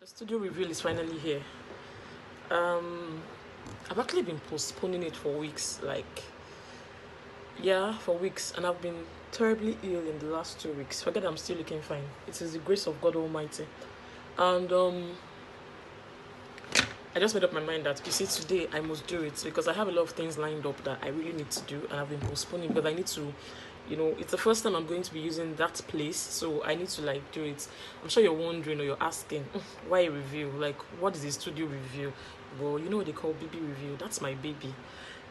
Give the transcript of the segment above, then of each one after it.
The studio reveal is finally here. Um, I've actually been postponing it for weeks, for weeks, and I've been terribly ill in the last 2 weeks. Forget I'm still looking fine. It is the grace of God Almighty, and I just made up my mind that you see today I must do it because I have a lot of things lined up that I really need to do, and I've been postponing because I need to. It's the first time I'm going to be using that place, so I need to do it. I'm sure you're wondering or you're asking, why a review? Like, what is a studio review? Well, you know what they call baby review. That's my baby.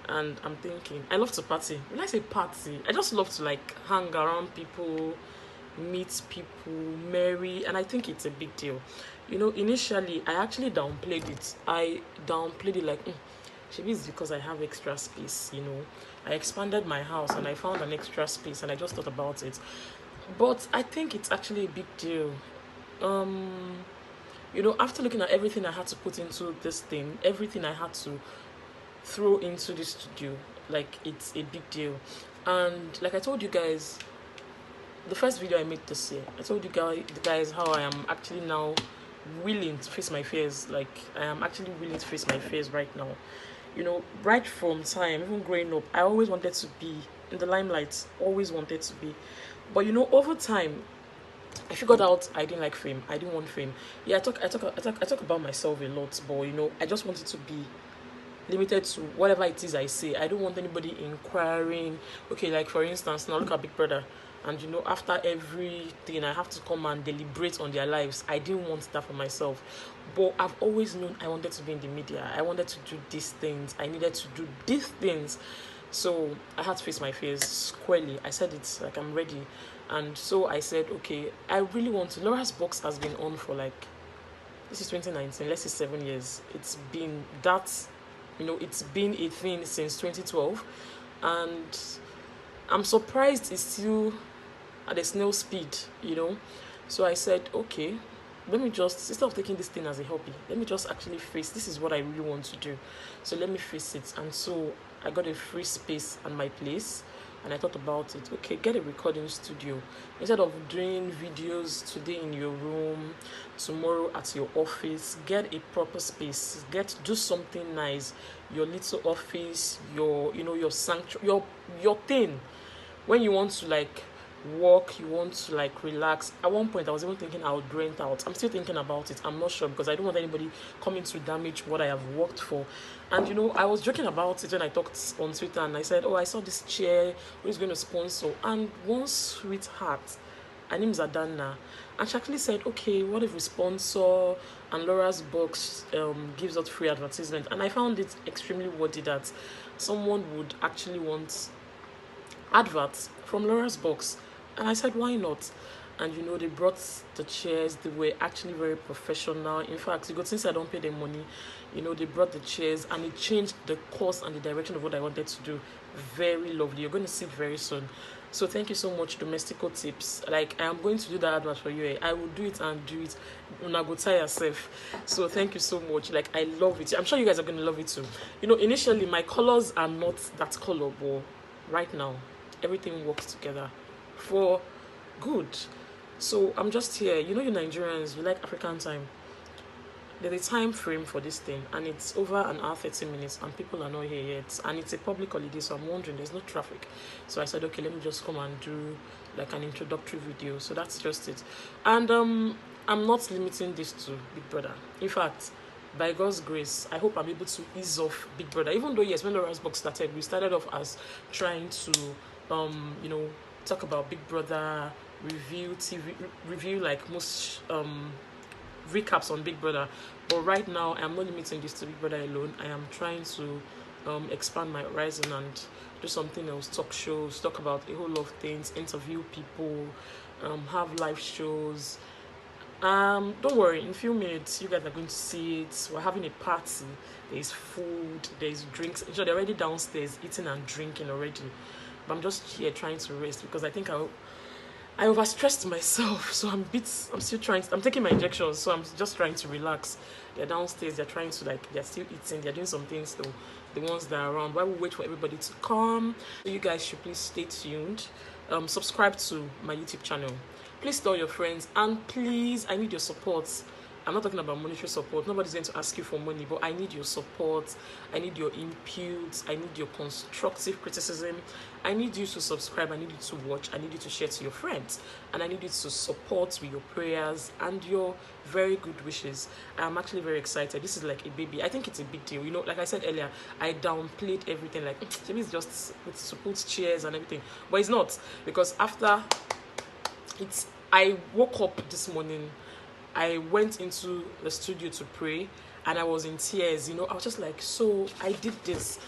And I'm thinking, I love to party. When I say party, I just love to hang around people, meet people, marry, and I think it's a big deal. Initially I actually downplayed it. I downplayed it maybe it's because I have extra space. I expanded my house and I found an extra space and I just thought about it. But I think it's actually a big deal. After looking at everything I had to put into this thing, everything I had to throw into this studio, it's a big deal. And like I told you guys, the first video I made this year, I told you guys how I am actually now willing to face my fears. I am actually willing to face my fears right now. Right from time, even growing up, I always wanted to be in the limelight, always wanted to be. But over time, I figured out I didn't like fame. I didn't want fame. Yeah, I talk about myself a lot, but I just wanted to be limited to whatever it is I say. I don't want anybody inquiring. Okay, for instance, now look at Big Brother. And after everything, I have to come and deliberate on their lives. I didn't want that for myself. But I've always known I wanted to be in the media. I wanted to do these things. I needed to do these things. So I had to face my fears squarely. I said it's I'm ready. And so I said, okay, I really want to. Laurasboxx has been on for this is 2019, let's say 7 years. It's been it's been a thing since 2012. And I'm surprised it's still at a snail speed. So I said, okay, let me just, instead of taking this thing as a hobby, let me just actually face, this is what I really want to do. So let me face it. And so I got a free space at my place and I thought about it. Okay, get a recording studio. Instead of doing videos today in your room, tomorrow at your office, get a proper space. Do something nice. Your little office, your sanctuary, your thing. When you want to work, you want to relax. At one point I was even thinking I would rent out. I'm still thinking about it. I'm not sure because I don't want anybody coming to damage what I have worked for. And I was joking about it when I talked on Twitter and I said, oh, I saw this chair, who's going to sponsor? And one sweetheart, her name's Adana, and she actually said, okay, what if we sponsor and Laurasboxx gives out free advertisement? And I found it extremely worthy that someone would actually want adverts from Laurasboxx. And I said, why not? And they brought the chairs. They were actually very professional. In fact, since I don't pay them money, they brought the chairs and it changed the course and the direction of what I wanted to do. Very lovely. You're going to see it very soon. So thank you so much, Domestico Tips. I am going to do that advert for you. I will do it and do it. Una go tire yourself. So thank you so much. I love it. I'm sure you guys are going to love it too. Initially my colors are not that color, but right now everything works together for good. So I'm just here. You Nigerians, you like African time. There's a time frame for this thing and it's over an hour 30 minutes and people are not here yet, and it's a public holiday, so I'm wondering, there's no traffic. So I said, okay, let me just come and do an introductory video. So that's just it. And I'm not limiting this to Big Brother. In fact, by God's grace, I hope I'm able to ease off Big Brother. Even though, yes, when Laurasboxx started, we started off as trying to talk about Big Brother, review most recaps on Big Brother. But right now I'm not limiting this to Big Brother alone. I am trying to expand my horizon and do something else, talk shows, talk about a whole lot of things, interview people, have live shows. Don't worry, in a few minutes you guys are going to see it. We're having a party. There's food, there's drinks. So they're already downstairs eating and drinking already. But I'm just here trying to rest because I think I overstressed myself. So I'm taking my injections, so I'm just trying to relax. They're downstairs, they're trying to they're still eating, they're doing some things though, the ones that are around, while we wait for everybody to come. So you guys should please stay tuned. Subscribe to my YouTube channel. Please tell your friends, and please, I need your support. I'm not talking about monetary support. Nobody's going to ask you for money, but I need your support. I need your inputs. I need your constructive criticism. I need you to subscribe. I need you to watch. I need you to share to your friends. And I need you to support with your prayers and your very good wishes. I'm actually very excited. This is like a baby. I think it's a big deal. You know, like I said earlier, I downplayed everything. Like, maybe it's just to put chairs and everything. But it's not. Because after I woke up this morning, I went into the studio to pray, and I was in tears. You know, I was just like, so I did this.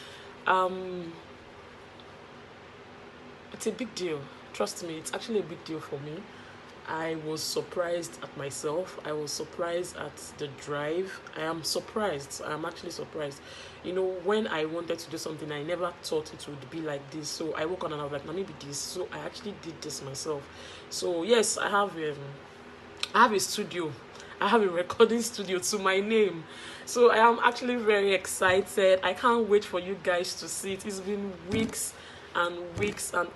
It's a big deal. Trust me, it's actually a big deal for me. I was surprised at myself. I was surprised at the drive. I am surprised. I am actually surprised. You know, when I wanted to do something, I never thought it would be like this. So I woke on and I was like, maybe this. So I actually did this myself. So yes, I have a studio. I have a recording studio to my name. So I am actually very excited. I can't wait for you guys to see it. It's been weeks and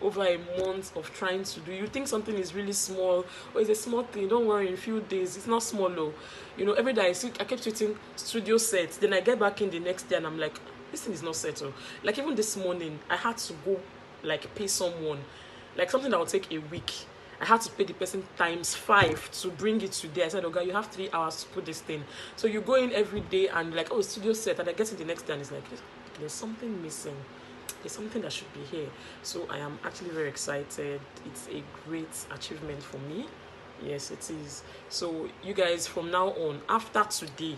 over a month of trying to do. You think something is really small, or it's a small thing, don't worry, in a few days it's not small though. You know, every day I kept tweeting studio set, then I get back in the next day and I'm like, this thing is not settled. Like even this morning I had to go like pay someone, like something that will take a week. I had to pay the person ×5 to bring it today. I said, okay, you have 3 hours to put this thing. So you go in every day and like, oh, studio set, and I get it the next day and it's like, there's something missing. There's something that should be here. So I am actually very excited. It's a great achievement for me. Yes, it is. So you guys, from now on, after today,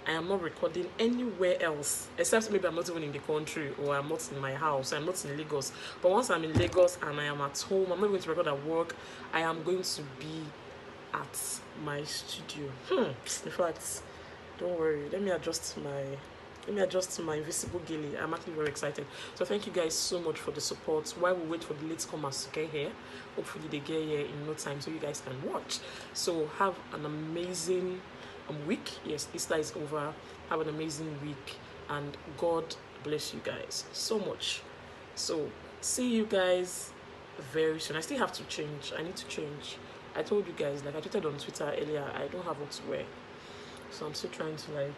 I am not recording anywhere else, except maybe I'm not even in the country, or I'm not in my house, I'm not in Lagos. But once I'm in Lagos and I am at home, I'm not going to record at work, I am going to be at my studio. In fact, don't worry, let me adjust my invisible gilly. I'm actually very excited. So thank you guys so much for the support while we wait for the latecomers to get here. Hopefully they get here in no time so you guys can watch. So have an amazing week. Yes, Easter is over. Have an amazing week and God bless you guys so much. So see you guys very soon. I still have to change. I need to change. I told you guys, like I tweeted on Twitter earlier, I don't have what to wear, so I'm still trying to like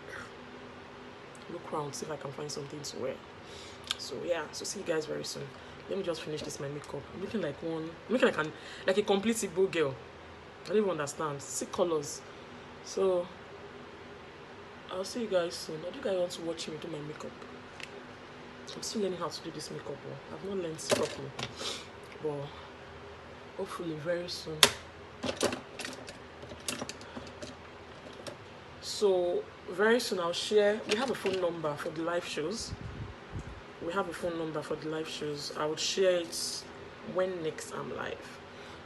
look around, see if I can find something to wear. So yeah, so see you guys very soon. Let me just finish this my makeup. I'm looking like like a complete Igbo girl. I don't even understand. See colors. So I'll see you guys soon. I do you guys want to watch me do my makeup? I'm still learning how to do this makeup. I've not learned properly, but hopefully very soon. So very soon I'll share. We have a phone number for the live shows. I would share it when next I'm live.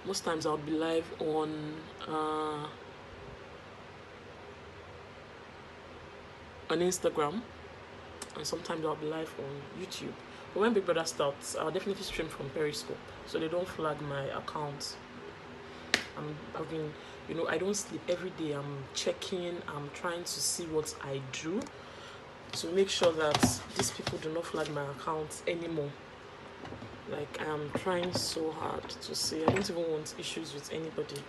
Most times I'll be live on Instagram, and sometimes I'll be live on YouTube. But when Big Brother starts, I'll definitely stream from Periscope, so they don't flag my account. I've been, you know, I don't sleep every day. I'm checking. I'm trying to see what I do to make sure that these people do not flag my account anymore. Like I'm trying so hard to see. I don't even want issues with anybody,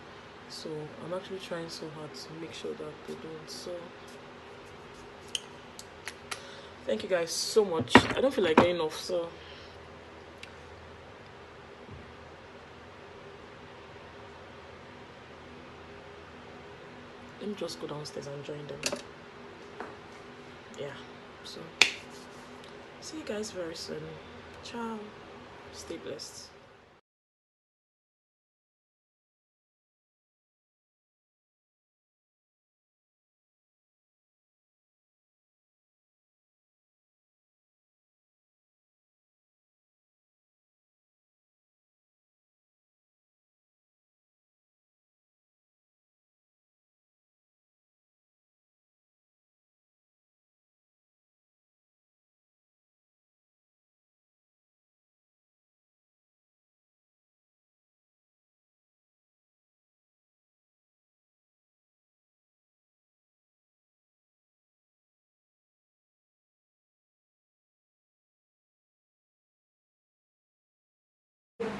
so I'm actually trying so hard to make sure that they don't. So thank you guys so much. I don't feel like getting off, so let me just go downstairs and join them. Yeah, so see you guys very soon. Ciao. Stay blessed.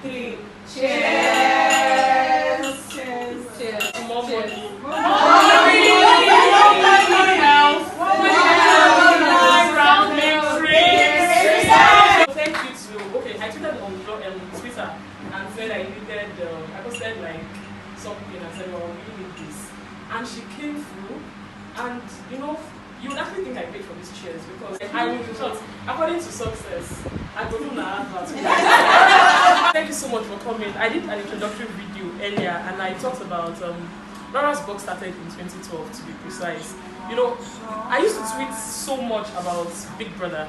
Three. Cheers! Cheers! Cheers! More money! More money! through, and you would actually think I paid for these chairs because I will be short. According to success, I go do na advert. Thank you so much for coming. I did an introductory video earlier and I talked about Laurasboxx started in 2012 to be precise. I used to tweet so much about Big Brother.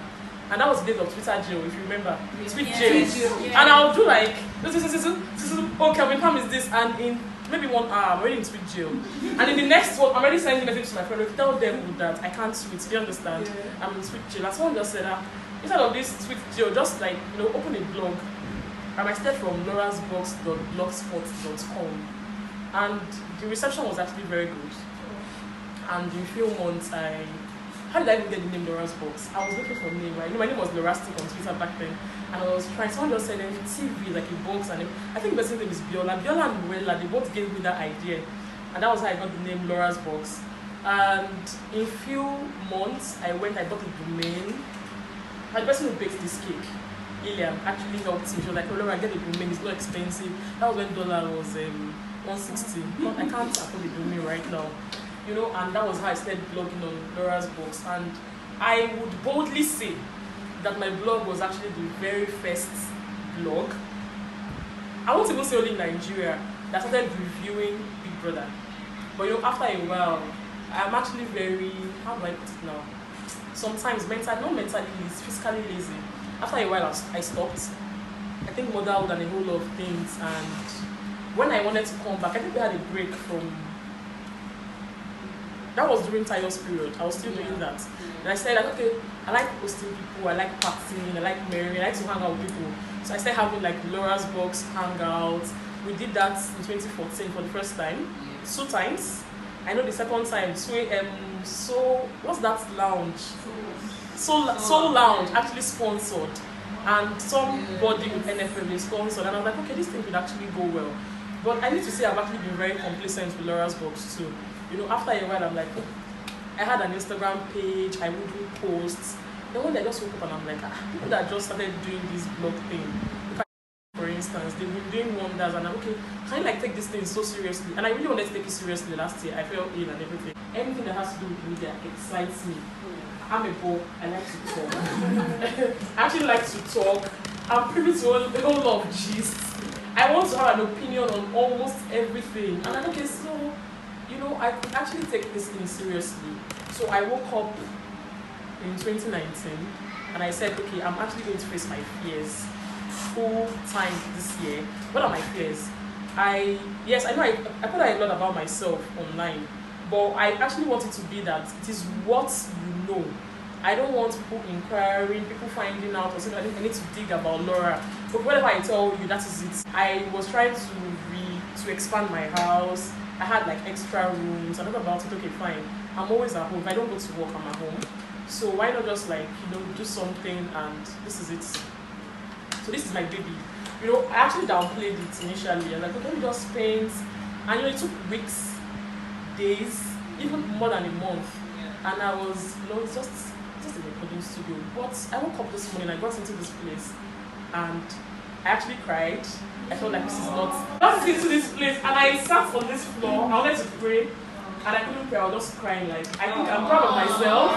And that was the day of Twitter jail, if you remember. Tweet jail. Yeah. And I'll do like, oh, Kelvin Pam is this, and in maybe 1 hour, I'm already in tweet jail. And in the next one, I'm already sending a message to my friend, tell them that I can't tweet, do you understand? Yeah. I'm in tweet jail. And someone just said, instead of this tweet jail, just like, open a blog. And I started from laurasboxx.blogspot.com. And the reception was actually very good. And in a few months, how did I even get the name Laurasboxx? I was looking for a name, right? My name was Laurasboxx on Twitter back then, and I was trying. Someone just said TV, like a box, and I think the person's name is Biola. Biola and Noella, they both gave me that idea, and that was how I got the name Laurasboxx. And in a few months, I bought a domain. And the person who baked this cake, Iliam, actually helped me. She was like, oh, Laura, get a domain, it's not expensive. That was when dollar was 160. I can't afford the domain right now. And that was how I started blogging on Laurasboxx. And I would boldly say that my blog was actually the very first blog, I won't even say only in Nigeria, that started reviewing Big Brother. But after a while, I'm actually very, how do I put it now? Sometimes not mentally lazy, physically lazy. After a while, I stopped. I think motherhood and a whole lot of things. And when I wanted to come back, I think we had a break from. That was during Tayo's period. I was still doing that. And I said, like, okay, I like hosting people, I like partying, I like marrying, I like to hang out with people. So I started having like Laurasboxx hangouts. We did that in 2014 for the first time. 2 times. I know the second time, so what's that lounge? Soul Lounge actually sponsored. And somebody with NFL sponsored. And I was like, okay, this thing could actually go well. But I need to say I've actually been very complacent with Laurasboxx too. After a while, I'm like, I had an Instagram page, I would do posts. Then one day I just woke up and I'm like, people that just started doing this blog thing, for instance, they've been doing wonders, and I'm okay, can I take this thing so seriously? And I really wanted to take it seriously last year. I fell ill and everything. Anything that has to do with media excites me. I'm a bore, I like to talk. I actually like to talk. I'm privy to a whole lot of gist. I want to have an opinion on almost everything. And I'm okay, so I could actually take this thing seriously. So I woke up in 2019 and I said, okay, I'm actually going to face my fears full time this year. What are my fears? I know I put out a lot about myself online, but I actually want it to be that it is what you know. I don't want people inquiring, people finding out or saying I need to dig about Laura. But whatever I tell you, that is it. I was trying to expand my house. I had like extra rooms. I thought about it, okay, fine. I'm always at home. If I don't go to work, I'm at home. So why not just like, do something, and this is it. So this is my baby. I actually downplayed it initially. I was like, okay, let me just paint. And it took weeks, days, even more than a month. And I was, it's just a recording studio. But I woke up this morning, I got into this place, and I actually cried. I felt like this is not. I got into this place, and I sat on this floor. I wanted to pray, and I couldn't pray. I was just crying. Like, I think I'm proud of myself.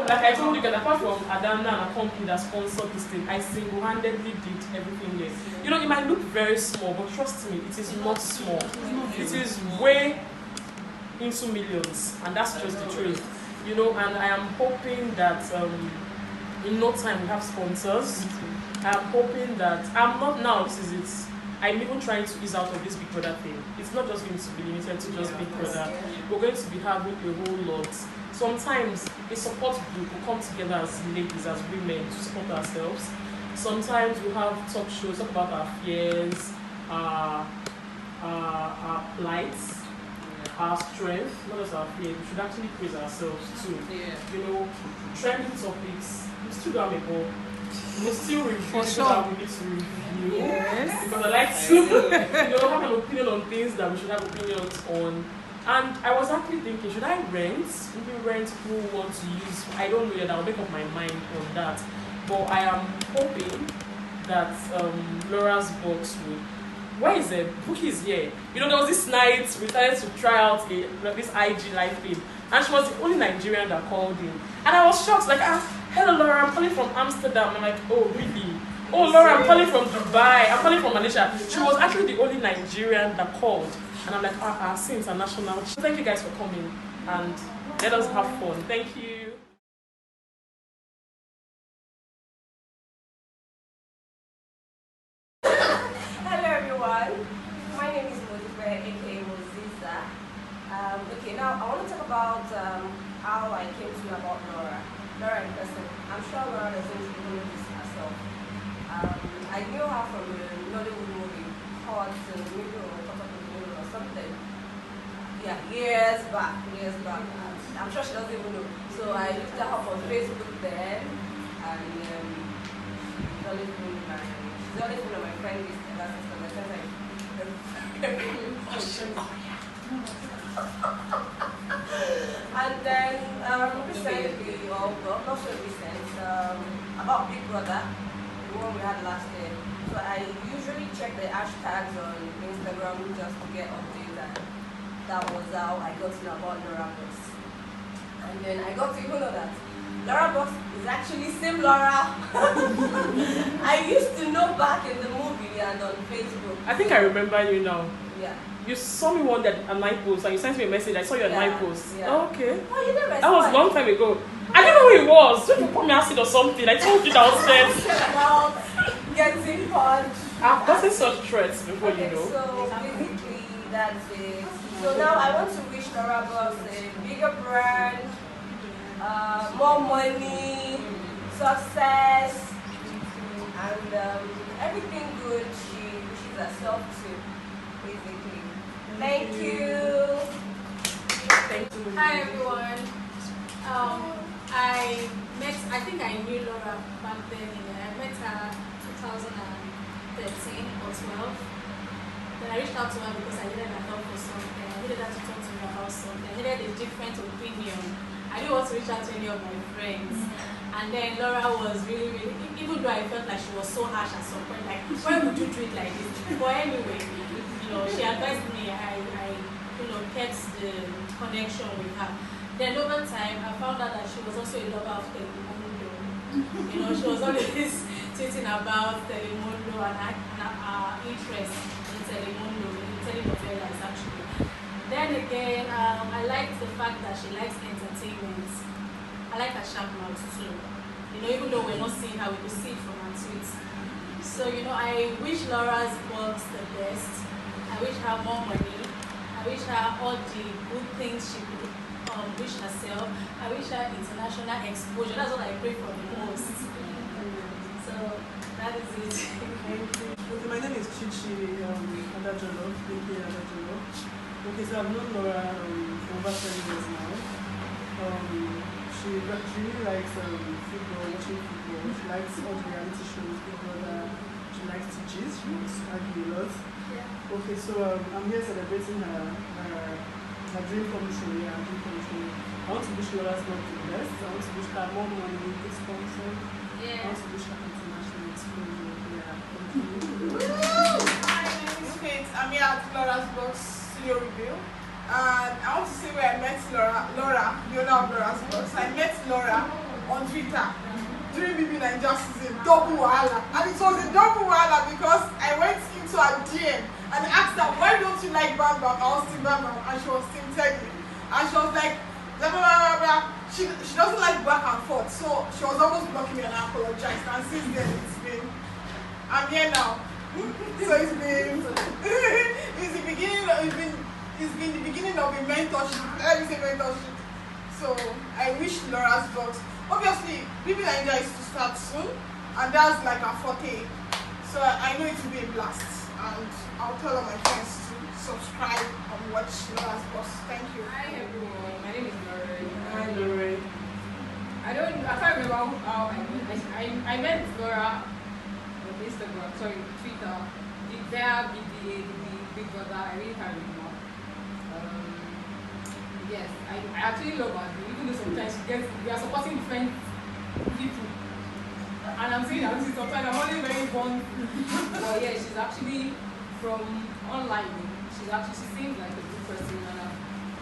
Like I told you guys, apart from Adana and a company that sponsored this thing, I single-handedly did everything here. It might look very small, but trust me, it is not small. It is way into millions, and that's just the truth. And I am hoping that in no time we have sponsors. I'm hoping that this is it. I'm even trying to ease out of this Big Brother thing. It's not just going to be limited to just Big Brother. We're going to be having a whole lot. Sometimes a support group will come together as ladies, as women, to support ourselves. Sometimes we'll have talk shows, talk about our fears, our plights, our strength, not just our fear. We should actually praise ourselves too. Trending topics. We still don't have a goal. We still review that we need to review. Yes. Because I like to have an opinion on things that we should have opinions on. And I was actually thinking, should I rent? Maybe rent who want to use. I don't know yet. I'll make up my mind on that. But I am hoping that Laurasboxx will where is it? Bookie is here. You know, there was this night we started to try out this IG live thing, and she was the only Nigerian that called in, and I was shocked. Like, hello Laura, I'm calling from Amsterdam. I'm like, oh really? Oh Laura, I'm calling from Dubai. I'm calling from Malaysia. She was actually the only Nigerian that called, and I'm like, see international. So thank you guys for coming, and let us have fun. Thank you. Okay, now I want to talk about how I came to know about Laura. Laura in person. I'm sure Laura doesn't even know this herself. I knew her from a Nollywood movie called maybe or something. Yeah, years back. I'm sure she doesn't even know. So I looked her up on Facebook then, and she's always been on my friend list ever since. And then recently, well, not so recent, about Big Brother, the one we had last year. So I usually check the hashtags on Instagram just to get updates, and that was how I got to know about Laurasboxx. And then I got to even know that Laurasboxx is actually same Laura I used to know back in the movie and on Facebook. I think I remember you now. Yeah. You saw me one day at my post, and you sent me a message. I saw you at my post. Yeah. Oh, okay. Oh, you didn't respond. That was a long time ago. I didn't know who it was. You put me acid or something. I told you downstairs. About getting punched. I've gotten such threats before, okay, you know. So basically, that's it. So now I want to wish Laurasboxx a bigger brand, more money, success, and everything good she wishes herself to, basically. Thank you. Thank you. Hi everyone. I think I knew Laura back then. I met her 2013 or 12. Then I reached out to her because I needed her help for something. I needed her to talk to me about something. I needed a different opinion. I didn't want to reach out to any of my friends. And then Laura was really, even though I felt like she was so harsh at some point, like, why would you do it like this? But anyway, she advised me. I kept the connection with her. Then over time, I found out that she was also a lover of Telemundo. She was always tweeting about Telemundo and our interest in Telemundo, in telenovelas actually. Then again, I liked the fact that she likes entertainment. I like her sharp mouth too. Even though we're not seeing her, we could see it from her tweets. So, I wish Laurasboxx the best. I wish her more money. I wish her all the good things she could wish herself. I wish her international exposure. That's what I pray for the most. So that is it. Okay, my name is Chichi Adajolo, Adajolo. Okay, so I've known Laura for over 7 years now. She really likes football, watching football. She likes all the reality shows, Big Brother. She likes to gist. She wants to argue a lot. Yeah. Okay, so I'm here celebrating her dream come true. Yeah, her dream come true. I want to wish Laurasboxx the best. I want to wish her more money, expansion. Yeah. I want to wish her international exposure. Yeah, thank you. Hi, my name is Faith. I'm here at Laurasboxx studio review. And I want to say where I met Laura, the owner of Laurasboxx. I met Laura on Twitter during BB Nigeria season, double wahala. And it was a double wahala because I went into her DM and asked her, why don't you like Bam Bam? I was Team Bam Bam, and she was Team Teddy. And she was like, blah, blah, blah, blah, blah. She doesn't like back and forth, so she was almost blocking me, and I apologized. And since then, I'm here now. So it's been the beginning of a mentorship. Let me say mentorship. So I wish Laurasboxx. Obviously, BB Nigeria is to start soon, and that's like a forte. So I know it will be a blast, and I'll tell all my friends to subscribe and watch Laurasboxx. Thank you. Hi everyone, my name is Lauren. Hi, Lorraine. I can't remember how I met Laura on Instagram, Twitter. There, the Big Brother, I really can't remember. Yes, I actually love her, even though sometimes we are supporting different people. And I'm saying that sometimes I'm only very fun. But yeah, she's actually from online, she seems like a good person, and I've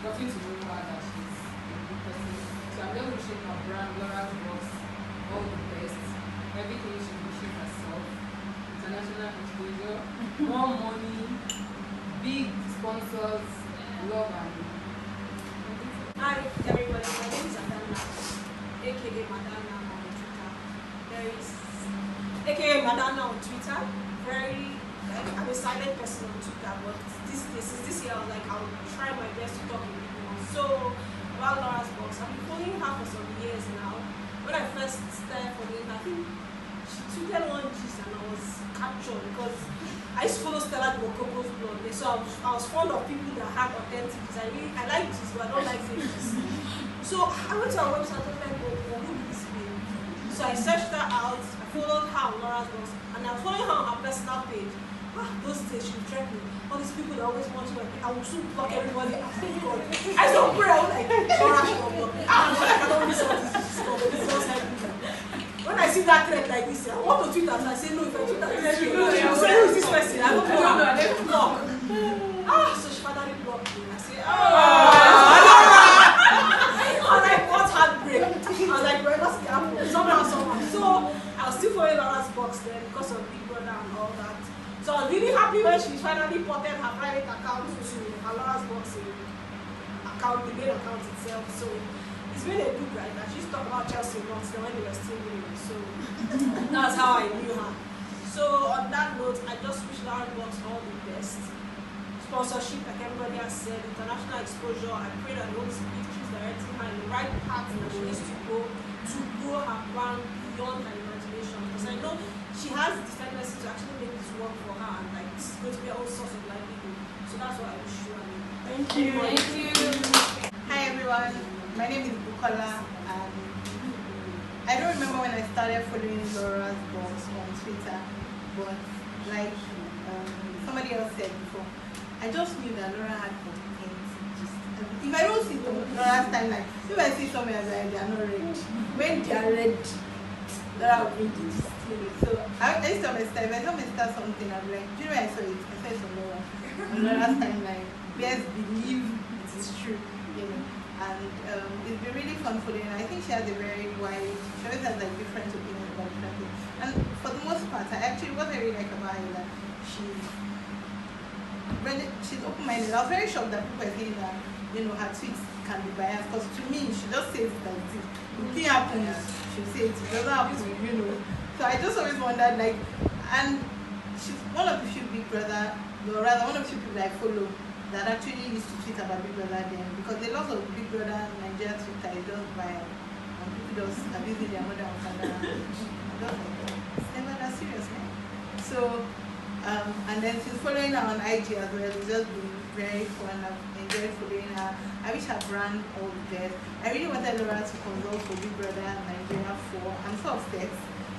gotten to know her that she's a good person. So I'm just wishing her brand, Laurasboxx, all the best. Everything she's wishing herself. International exposure, more money, big sponsors, love and Hi everybody, my name is Adana, aka Madana on Twitter. Aka Madana on Twitter. I'm a silent person on Twitter, but this year I was like, I'll try my best to talk with people. So about Laurasboxx, I've been following her for some years now. When I first started following her, I think she tweeted one gist and I was captured because I used to follow Stella Bokobo's blog. So I was fond of people that had authentic gist. I like gist, but I don't like fake gist. So I went to her website and I was like, who is this babe? So I searched her out, I followed her on Laurasboxx, and I was following her on her personal page. Those days she would threaten me. All these people that always want to like, I will soon block everybody. I don't pray, I was like, Laura, she will block me. I don't miss all this stuff. This is just helping me. When I see that thread like this, I want to tweet after I say no, if I tweet after I say no, who is this person? I don't know. I don't block. So she finally blocked me. I say, and I got heartbreak. I was like, bro, what's happening? Somehow. So I was still following Laurasboxx then because of Big Brother and all that. So I was really happy when she finally ported her private account to her Laurasboxx account, the main account itself. So it's been a good ride. I used to talk about Chelsea once when they were still winning. So that's how I knew her. So on that note, I just wish Laurasboxx all the best. Sponsorship, like everybody has said, international exposure. I pray that the Holy Spirit is directing her in the right path that she needs to go to grow her brand beyond her imagination. Because I know she has the tendency to actually make this work for her, and like it's going to be her own source of livelihood. So that's what I wish you. Thank you. Thank you. Hi everyone, my name is Bukola, and I don't remember when I started following Laurasboxx on Twitter, but like somebody else said before, I just knew that Laura had content. If I don't see Laura's timeline, if I see somewhere like they are not ready, when they are ready, Laura will bring it. So I used to if I saw Mr. something, I'm like, do you know where I saw it? I saw it on Laura. On Laura's timeline. Best believe it is true. You know. And it's been really fun following her. I think she has a very wide, she always has like different opinions about different things. And for the most part, what I really like about her is that she's open-minded. I was very shocked that people are saying that, you know, her tweets can be biased, because to me, she just says it like this. If it happens, she'll say it. If it doesn't happen, you know. So I just always wondered, like, and she's one of the few Big Brother, or rather one of the few people I follow that actually used to tweet about Big Brother then, because a lot of Big Brother Nigeria Twitter is just viral, and people just abusing their mother and father. It's never that serious, man. So, and then she's following her on IG as well. It's just been very fun. I've enjoyed following her. I wish her brand all the best. I really wanted Laura to consult for Big Brother Nigeria 4. I'm so upset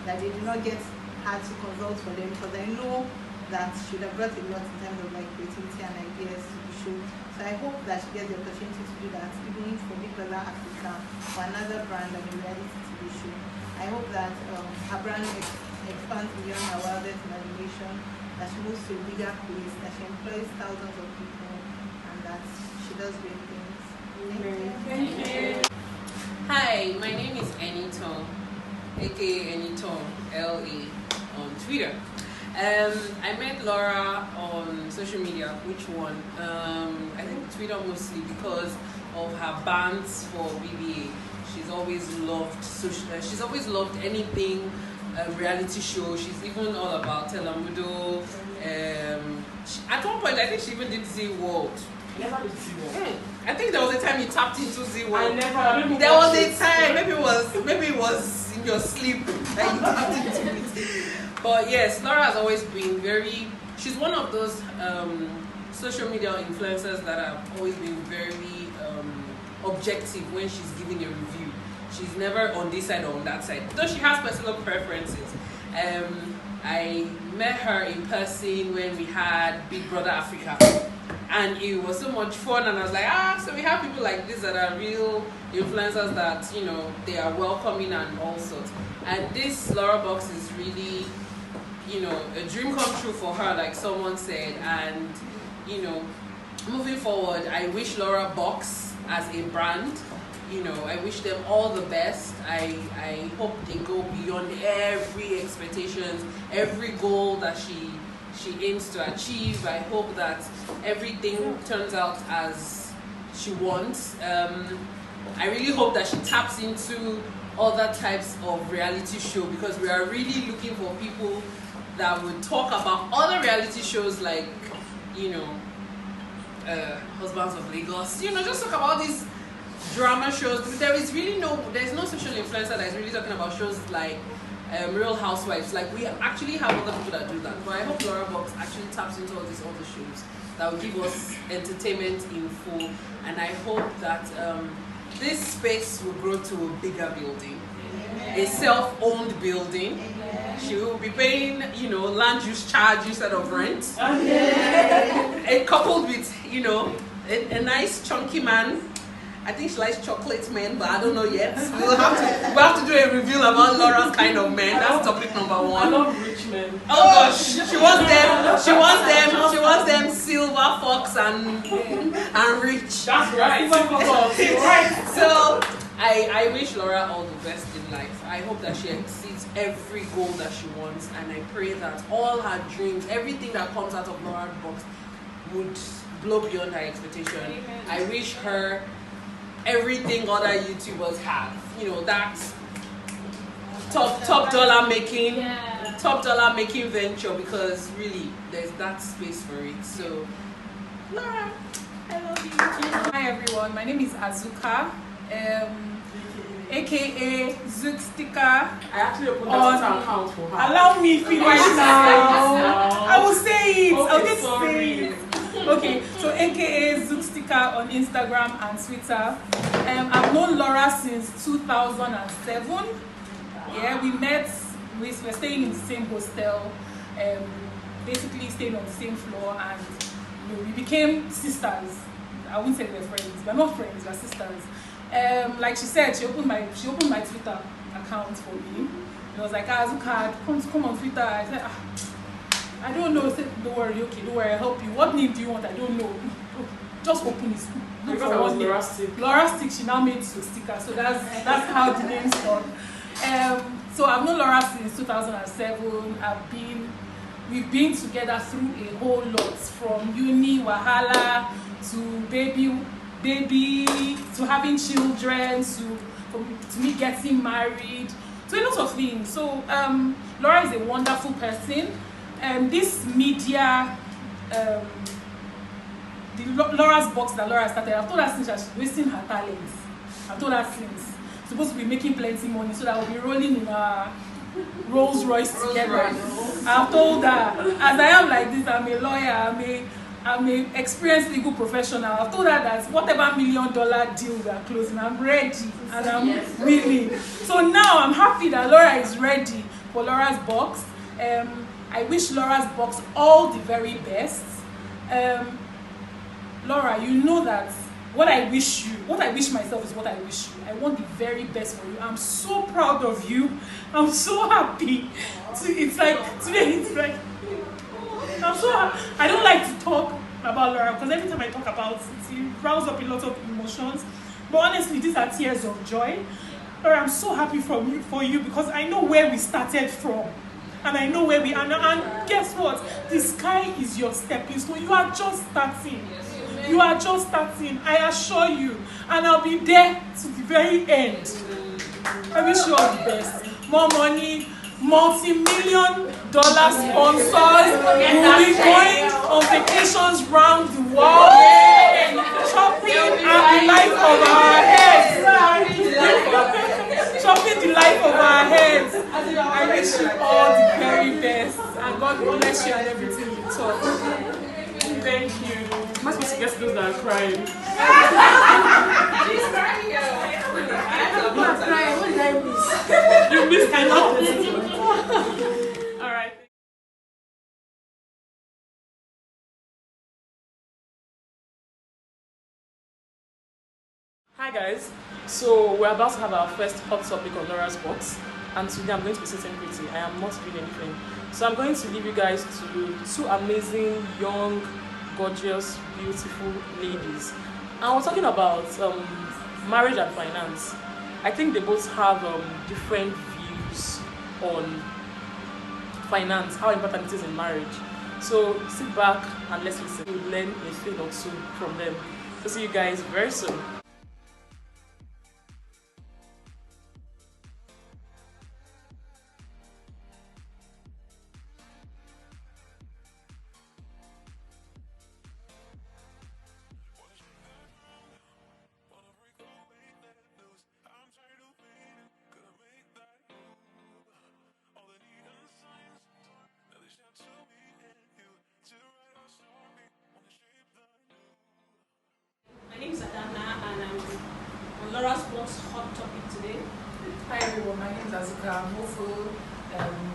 that they did not get her to consult for them, because I know that she would have brought a lot in terms of like creativity and ideas to the show. So I hope that she gets the opportunity to do that, even for Big Brother Africa or another brand and a reality TV show. I hope that her brand expands beyond her wildest imagination, that she moves to a bigger place, that she employs thousands of people, and that she does great things. Thank you. Hi, my name is Eniton, aka Eniton, LA, on Twitter. I met Laura on social media. Which one? I think Twitter mostly, because of her bans for BBA. She's always loved she's always loved anything reality show. She's even all about Telemundo. At one point, I think she even did Z World. I never did see one. I think there was a time you tapped into Z World. I don't There was a time, maybe it was in your sleep that you tapped into it. But yes, Laura has always been she's one of those social media influencers that have always been very objective when she's giving a review. She's never on this side or on that side, though she has personal preferences. I met her in person when we had Big Brother Africa, and it was so much fun, and I was like, so we have people like this that are real influencers that, you know, they are welcoming and all sorts. And this Laurasboxx is really you know, a dream come true for her, like someone said. And you know, moving forward, I wish Laurasboxx as a brand, you know, I wish them all the best. I hope they go beyond every expectations, every goal that she aims to achieve. I hope that everything turns out as she wants. I really hope that she taps into other types of reality show, because we are really looking for people that would talk about other reality shows, like, you know, Husbands of Lagos, you know, just talk about these drama shows. There's no social influencer that is really talking about shows like Real Housewives. Like, we actually have other people that do that, but I hope Laurasboxx actually taps into all these other shows that will give us entertainment in full. And I hope that this space will grow to a bigger building, a self-owned building. She will be paying, you know, land use charge instead of rent. And coupled with, you know, a nice chunky man. I think she likes chocolate men, but I don't know yet. We'll have to do a review about Laura's kind of men. That's topic number one. I love rich men. Oh gosh, she wants them silver fox and rich. That's right. Right. So I wish Laura all the best in life. I hope that she exceeds every goal that she wants, and I pray that all her dreams, everything that comes out of Laurasboxx would blow beyond her expectation. Amen. I wish her everything other YouTubers have. You know, that top dollar making venture, because really there's that space for it. So Laura, I love you. Hi everyone, my name is Azuka, aka Zook Sticker. I actually opened that account for her. Allow me finish now. I will say it. I'll get to say it. Okay, so aka Zook Sticker on Instagram and Twitter. I've known Laura since 2007. Yeah, we met. We were staying in the same hostel, basically staying on the same floor, and you know, we became sisters. I wouldn't say we're friends. We're not friends. We're sisters. Like she said, she opened my Twitter account for me. It was like, Azuka, come on Twitter. I said, I don't know. I said, don't worry, okay, don't worry, I'll help you. What name do you want? I don't know. Just open it. Look for one name. Laurasboxx. She now made Zook Sticker, so that's how the name started. So I've known Laura since 2007. We've been together through a whole lot, from uni, wahala, to baby, to having children, to me getting married, to a lot of things. So Laura is a wonderful person. This media, the Laurasboxx that Laura started, I've told her since she's wasting her talents. I've told her since. Supposed to be making plenty money so that we'll be rolling in our Rolls Royce together. I've told her, as I am like this, I'm a lawyer, I'm an experienced legal professional. I've told her that whatever $1 million deal we are closing, I'm ready and I'm willing. So now I'm happy that Laura is ready for Laurasboxx. I wish Laurasboxx all the very best. Laura, you know that what I wish myself is what I wish you. I want the very best for you. I'm so proud of you. I'm so happy. It's like, today it's like, I'm so happy. I don't like to talk about Laura, because every time I talk about it, it rouse up a lot of emotions. But honestly, these are tears of joy. Laura, I'm so happy for you, because I know where we started from. And I know where we are now. And guess what? The sky is your stepping stone. You are just starting. You are just starting, I assure you. And I'll be there to the very end. I wish you all the best. More money, multi-million dollar sponsors. We'll be going on vacations round the world, shopping and the life of our heads. Shopping the life of our heads. I wish you all the very best. And God bless you and everything you touch. Thank you. Am I supposed to guess those that are crying? She's crying. I'm not crying. What did I miss? You missed kind of. All right. Hi guys. So we're about to have our first hot topic on Laurasboxx, and today I'm going to be sitting pretty. I am not doing anything. So I'm going to leave you guys to two amazing, young, gorgeous, beautiful ladies. And we're talking about marriage and finance. I think they both have different views on finance, how important it is in marriage. So sit back and let's listen. You'll learn a thing or two from them. So see you guys very soon. My name is Adana and I'm on Laurasboxx hot topic today. Hi everyone, my name is Azuka. I'm also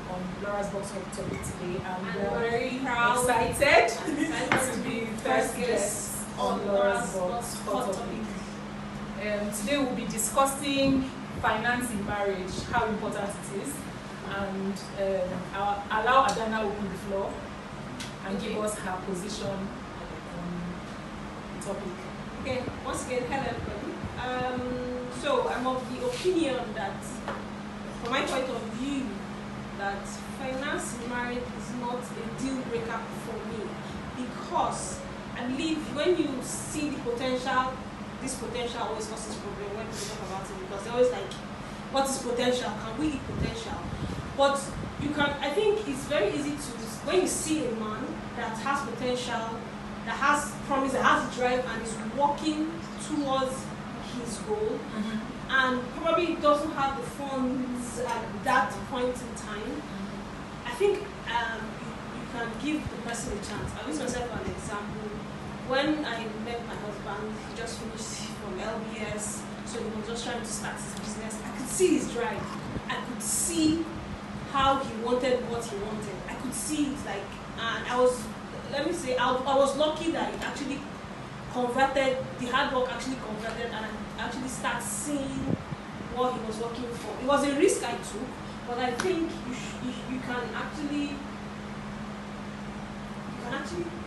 on Laurasboxx hot topic today, and I'm we're very proud excited to to be first guest on Laurasboxx hot topic. Today we'll be discussing finance in marriage, how important it is, and I'll allow Adana open the floor and give us her position on the topic. Okay, once again, hello everybody. So I'm of the opinion that, from my point of view, that finance in marriage is not a deal breaker for me, because I believe when you see the potential, this potential always causes problem when people talk about it, because they're always like, what is potential? Can we eat potential? But you can, I think it's very easy to, when you see a man that has potential, that has promise, that has drive, and is working towards his goal, and probably doesn't have the funds at that point in time, I think you can give the person a chance. I'll use myself as an example. When I met my husband, he just finished from LBS, so he was just trying to start his business. I could see his drive. I could see how he wanted what he wanted. I could see it, like, and I was, let me say, I was lucky that it actually converted, the hard work actually converted, and I actually started seeing what he was working for. It was a risk I took, but I think you can actually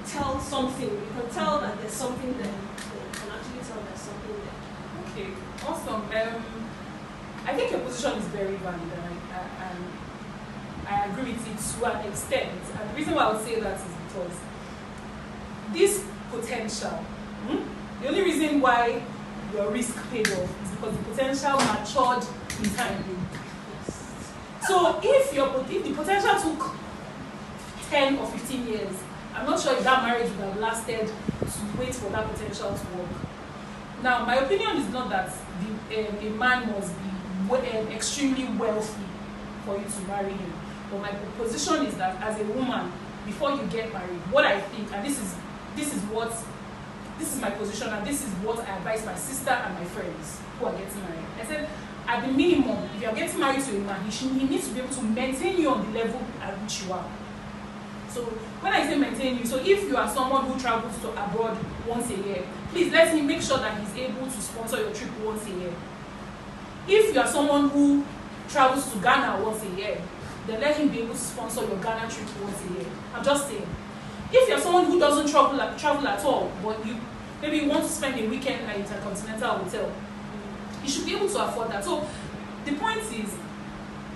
tell something. You can tell that there's something there. You can actually tell there's something there. Okay, awesome. I think your position is very valid, and I agree with it to an extent. And the reason why I would say that is because this potential, the only reason why your risk paid off is because the potential matured in time. So if the potential took 10 or 15 years, I'm not sure if that marriage would have lasted to wait for that potential to work. Now, my opinion is not that a man must be extremely wealthy for you to marry him. But my position is that as a woman, before you get married, what I think, and this is my position, and this is what I advise my sister and my friends who are getting married. I said, at the minimum, if you are getting married to a man, he needs to be able to maintain you on the level at which you are. So when I say maintain you, so if you are someone who travels to abroad once a year, please let him make sure that he's able to sponsor your trip once a year. If you are someone who travels to Ghana once a year, then let him be able to sponsor your Ghana trip once a year. I'm just saying. If you're someone who doesn't travel at all, but you maybe want to spend a weekend at an intercontinental hotel, you should be able to afford that. So the point is,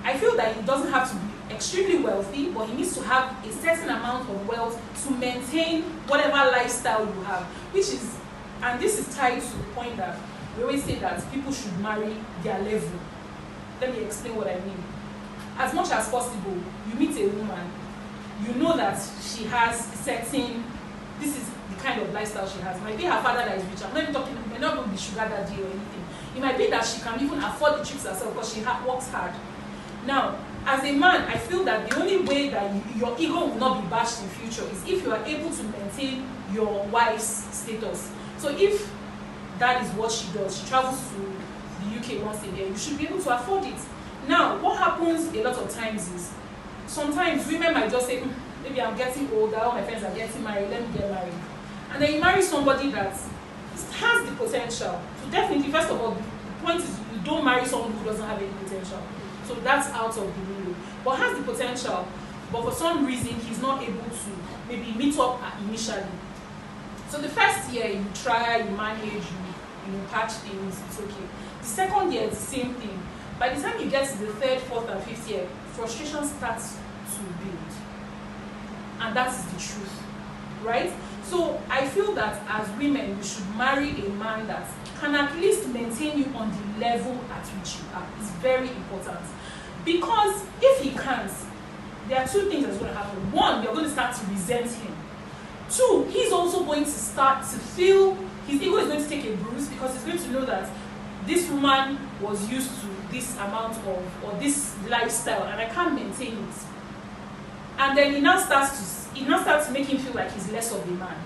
I feel that he doesn't have to be extremely wealthy, but he needs to have a certain amount of wealth to maintain whatever lifestyle you have, which is, and this is tied to the point that we always say that people should marry their level. Let me explain what I mean. As much as possible, you meet a woman, you know that she has certain, this is the kind of lifestyle she has. It might be her father that is rich. I'm not even talking, it might not even be sugar daddy or anything. It might be that she can even afford the trips herself because she works hard. Now, as a man, I feel that the only way that your ego will not be bashed in future is if you are able to maintain your wife's status. So if that is what she does, she travels to the UK once a year, you should be able to afford it. Now, what happens a lot of times is, sometimes women might just say, maybe I'm getting older, all my friends are getting married, let me get married. And then you marry somebody that has the potential. So definitely, first of all, the point is you don't marry someone who doesn't have any potential. So that's out of the window. But has the potential, but for some reason he's not able to maybe meet up initially. So the first year you try, you manage, you patch things, it's okay. The second year it's the same thing. By the time you get to the third, fourth, and fifth year, frustration starts to build. And that is the truth, right? So I feel that as women, we should marry a man that can at least maintain you on the level at which you are. It's very important. Because if he can't, there are two things that's going to happen. One, you're going to start to resent him. Two, he's also going to start to feel, his ego is going to take a bruise because he's going to know that this woman was used to this amount of, or this lifestyle, and I can't maintain it. And then it now starts to make him feel like he's less of a man,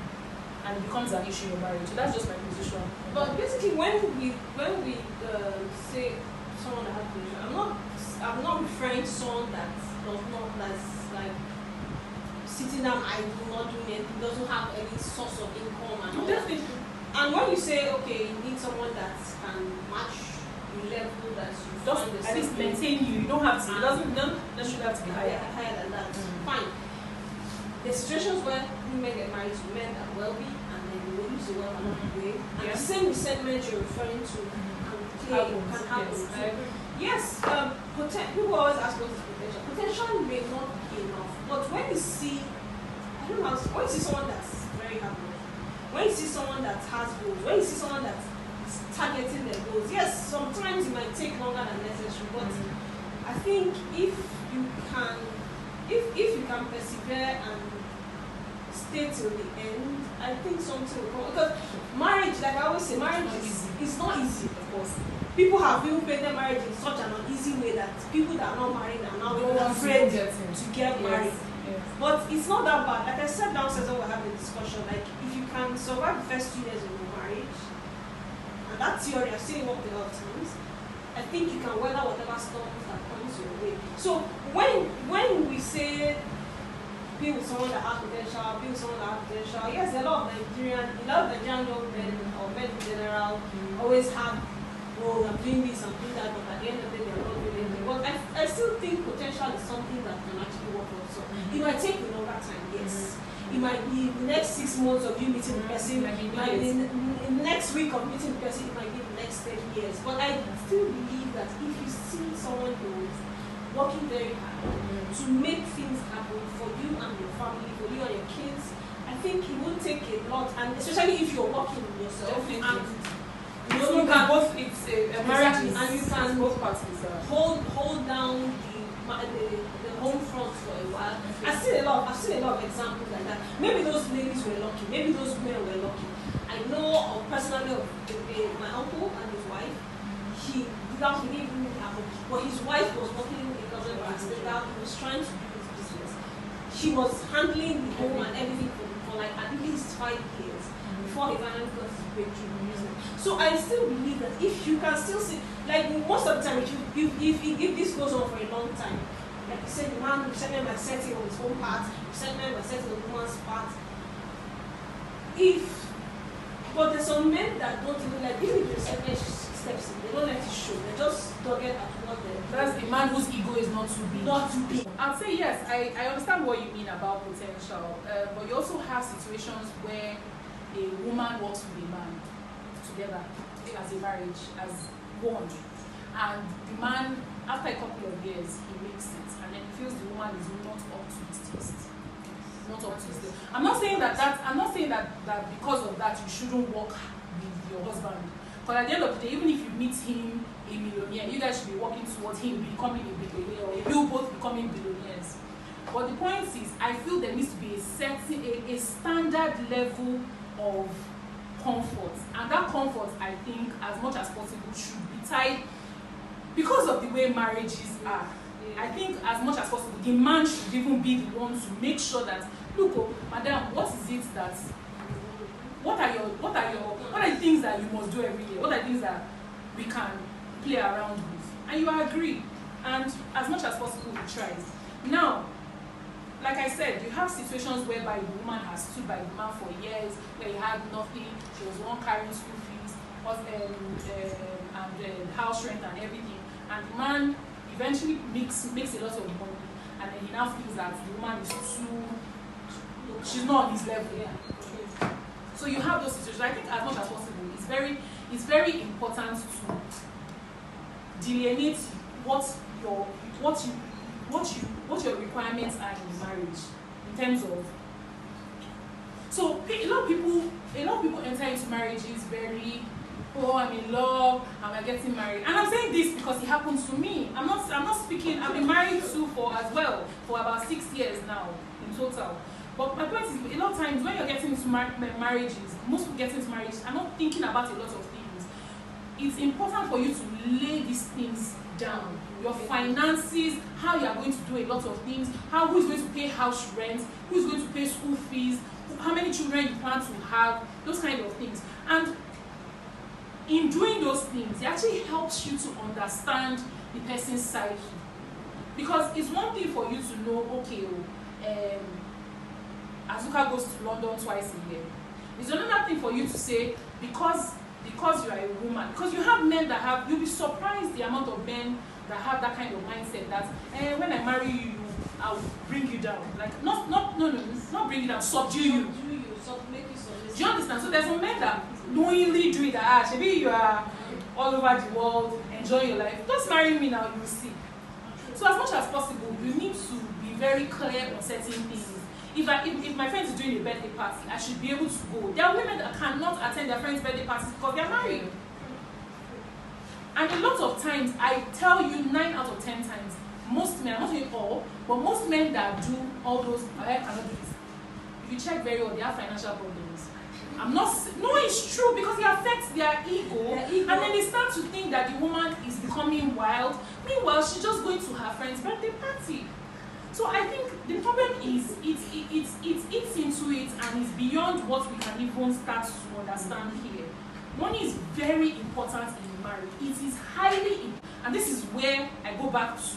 and it becomes an issue in your marriage. So that's just my position. But basically, when we say someone that has depression, I'm not referring to someone that's like sitting down idle, not doing anything, doesn't have any source of income and all that. And when you say, okay, you need someone that can match the level that you just find yourself at least maintain you. You don't have to. It doesn't have to be higher than that. Fine. There's situations where women get married to men that are wealthy, and then they will use the wealth along the way. And the same resentment you're referring to can happen. Yes, people always ask what is potential. Potential may not be enough, but when you see, I don't know, when you see someone that's very happy, when you see someone that has goals, when you see someone that is targeting their goals, yes, sometimes it might take longer than necessary, but I think if you can persevere and stay till the end, I think something will come. Because marriage, like I always say, marriage is not easy, of course. People have even paid their marriage in such an uneasy way that people that are not married are now afraid to get married. Yes. But it's not that bad. Like I said downstairs when we were having a discussion, like if you can survive the first 2 years of your marriage, and that theory I've seen it work a lot of times, I think you can weather whatever storms that comes your way. So when we say be with someone that has potential, be with someone that has potential, yes, a lot of Nigerian young men or men in general always have, oh, I'm doing this, I'm doing that, but at the end of the day, they're not doing anything. But I still think potential is something that can actually work also. It might take a longer time, yes. It might be the next 6 months of you meeting the person, it might be in the next week of meeting the person, it might be the next 10 years. But I still believe that if you see someone who is working very hard to make things happen for you and your family, for you and your kids, I think it will take a lot, and especially if you're working with yourself. And you can both, it's a marriage, and you can both parties hold down the home front for a while. I've seen a lot of examples like that. Maybe those ladies were lucky, maybe those men were lucky. I know personally of my uncle and his wife. He didn't even have, but his wife was working in government hospital. He was trying to do his business. She was handling the home and everything for like at least 5 years before he finally got his breakthrough in business. So I still believe that if you can still see, like most of the time, if this goes on for a long time, like you said, the man might settle on his own part, the man might settle on the woman's part. But there's some men that don't even like, even if they set steps in, they don't let it show. They just dogged at what they're. That's the man whose ego is not too big. Not too big. I'd say yes, I understand what you mean about potential, but you also have situations where a woman works with a man together as a marriage, as one, and the man, after a couple of years, he makes it, and then he feels the woman is not up to his taste. Not up to his taste. I'm not saying that because of that you shouldn't work with your husband. Because at the end of the day, even if you meet him a millionaire, you guys should be working towards him becoming a billionaire, or you both becoming billionaires. But the point is, I feel there needs to be a standard level of comfort, and that comfort, I think, as much as possible, should be tied, because of the way marriages are. I think as much as possible, the man should even be the one to make sure that, look, oh, madam, what is it that, what are the things that you must do every day? What are the things that we can play around with? And you agree, and as much as possible, he tries. Now, like I said, you have situations whereby the woman has stood by the man for years, where he had nothing, she was one carrying school fees, and house rent and everything, and the man eventually makes a lot of money, and then he now feels that the woman is she's not on his level. Yeah. So you have those situations. I think as much as possible, it's very important to delineate what your requirements are in marriage in terms of. So a lot of people enter into marriages very, oh, I'm in love, and we're getting married. And I'm saying this because it happens to me. I'm not speaking. I've been married for about 6 years now in total. But my point is, a lot of times when you're getting into marriages, most people get into marriages are not thinking about a lot of things. It's important for you to lay these things down. Your finances, how you are going to do a lot of things, who is going to pay house rent, who is going to pay school fees, how many children you plan to have, those kind of things. And in doing those things, it actually helps you to understand the person's psyche. Because it's one thing for you to know, okay, Azuka goes to London twice a year. It's another thing for you to say, because you are a woman, because you have men that have, you'll be surprised the amount of men that have that kind of mindset that when I marry you, I'll bring you down. Like, not bring you down, subdue you. Do you understand? So there's some men that knowingly do it that maybe you are all over the world, enjoying your life. Just marry me now, you'll see. So as much as possible, you need to be very clear on certain things. If my friend is doing a birthday party, I should be able to go. There are women that cannot attend their friend's birthday parties because they're married. And a lot of times, I tell you 9 out of 10 times, most men, I'm not saying all, but most men that do all those, I cannot do this. If you check very well, they have financial problems. No, it's true, because it affects their ego, and then they start to think that the woman is becoming wild. Meanwhile, she's just going to her friend's birthday party. So I think the problem is it eats into it, and it's beyond what we can even start to understand here. Money is very important in marriage. It is highly, and this is where I go back to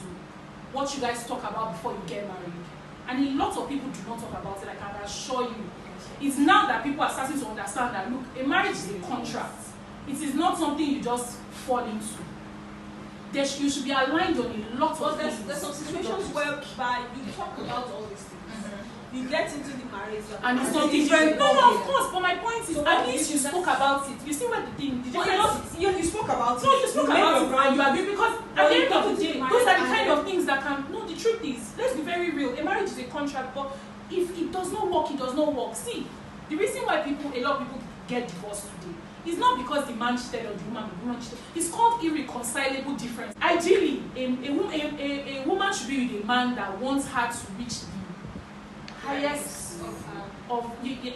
what you guys talk about before you get married. And a lot of people do not talk about it, I can assure you. It's now that people are starting to understand that, look, a marriage is a contract. It is not something you just fall into. You should be aligned on a lot of things. There's some situations whereby you talk about all these things. You get into the marriage and it's not different. No, of course, but my point is, so at least you spoke about it. You see what the thing, you spoke about it. No, you spoke about it and you agree, because at the end of the day, those are the kind of things that can, no, the truth is, let's be very real, a marriage is a contract, but if it does not work, it does not work. See, the reason why a lot of people get divorced today is not because the man cheated or the woman cheated. It's called irreconcilable difference. Ideally, a woman should be with a man that wants her to reach the highest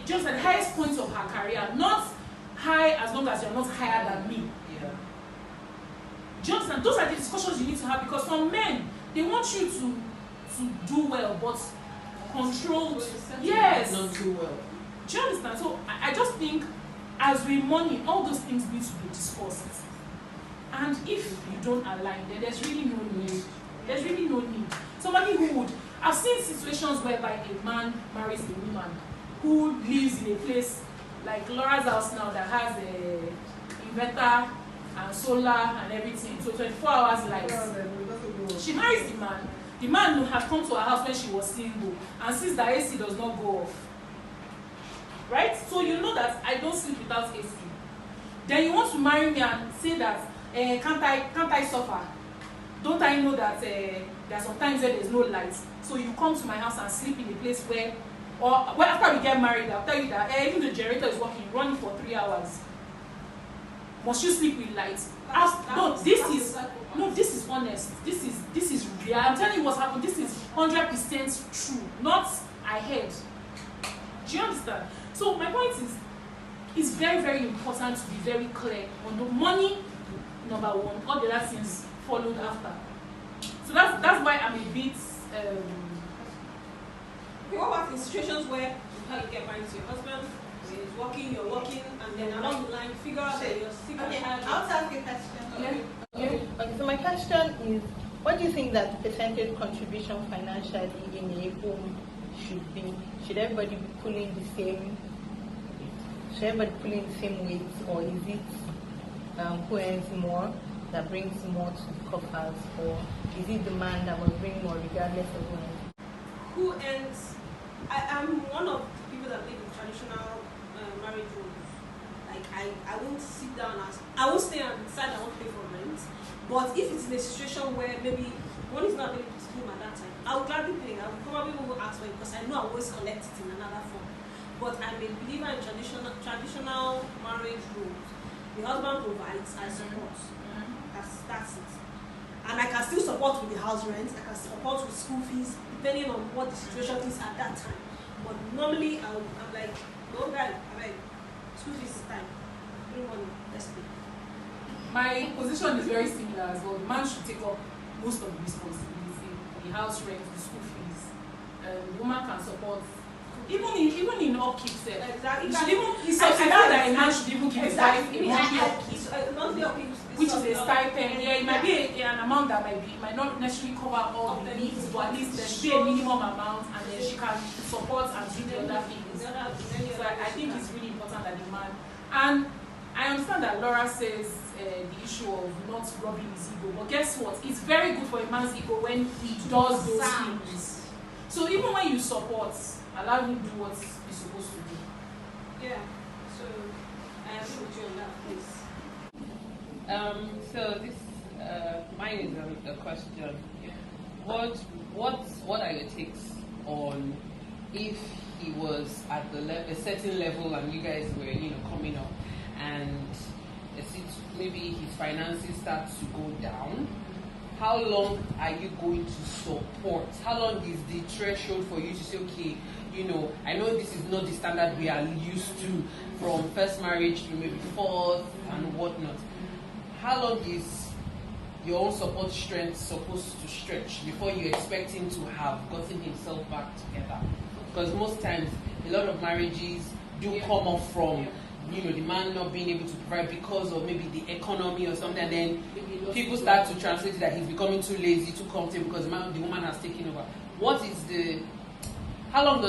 just at the highest point of her career, not high as long as you're not higher than me. Yeah. Just and those are the discussions you need to have, because some men, they want you to do well, but controlled. Yes. Not too well. Do you understand? So I just think, as with money, all those things need to be discussed. And if you don't align, then there's really no need. There's really no need. Somebody who would, I've seen situations whereby a man marries a woman who lives in a place like Laura's house now that has a inverter and solar and everything. So 24 hours light. She marries the man. The man has come to her house when she was single and sees that AC does not go off. Right? So you know that I don't sleep without AC. Then you want to marry me and say that, can't I suffer? Don't I know that there are some times where there's no light? So you come to my house and sleep in a place where after we get married, I'll tell you that even the generator is working, running for 3 hours. Must you sleep with light? This is honest. This is real. I'm telling you what's happened. This is 100% true. Not I heard. Do you understand? So my point is, it's very, very important to be very clear on the money, number one, all the other things followed after. So that's why I'm a bit what about in situations where you get married to your husband, he's working, you're working, and then along the line figure out that you're sick of having. I'll ask a question. Okay. So my question is, what do you think that percentage contribution financially in a home should be? Should everybody be pulling the same? Should everybody pulling the same weight, or is it who earns more? that brings more to the coffers, or is it the man that must bring more regardless of when? Who ends? I am one of the people that live in traditional marriage rules. Like I won't sit down I won't stay and decide I won't pay for rent. But if it's in a situation where maybe one is not available to him at that time, I will gladly pay. I will probably will ask for it because I know I will always collect it in another form. But I'm a believer in traditional marriage rules. The husband provides, I support. That's it. And I can still support with the house rent, I can support with school fees, depending on what the situation is at that time. But normally I'm like, no guy, I'm like, school fees is time. Bring money, let's pay. My position is very similar as well. The man should take up most of the responsibility, the house rent, the school fees. The woman can support, even in upkeep. Exactly. I doubt that a man should even give his wife a monthly upkeep, which is a stipend. Yeah, it might be an amount that might not necessarily cover all the needs, but at least there should be a minimum amount, and then she can support and do the other things. So I think it's really important that the man, and I understand that Laura says the issue of not rubbing his ego, but guess what? It's very good for a man's ego when he does those things. So even when you support, allow him to do what he's supposed to do. Yeah. So I agree with you on that, please. So this mine is a question. What are your takes on if he was at a certain level and you guys were coming up, and maybe his finances start to go down? How long are you going to support? How long is the threshold for you to say, okay, I know this is not the standard we are used to from first marriage to maybe fourth and whatnot. How long is your own support strength supposed to stretch before you expect him to have gotten himself back together? Because most times, a lot of marriages do come off from the man not being able to provide because of maybe the economy or something, and then people start to translate that he's becoming too lazy, too comfortable because the woman has taken over. How long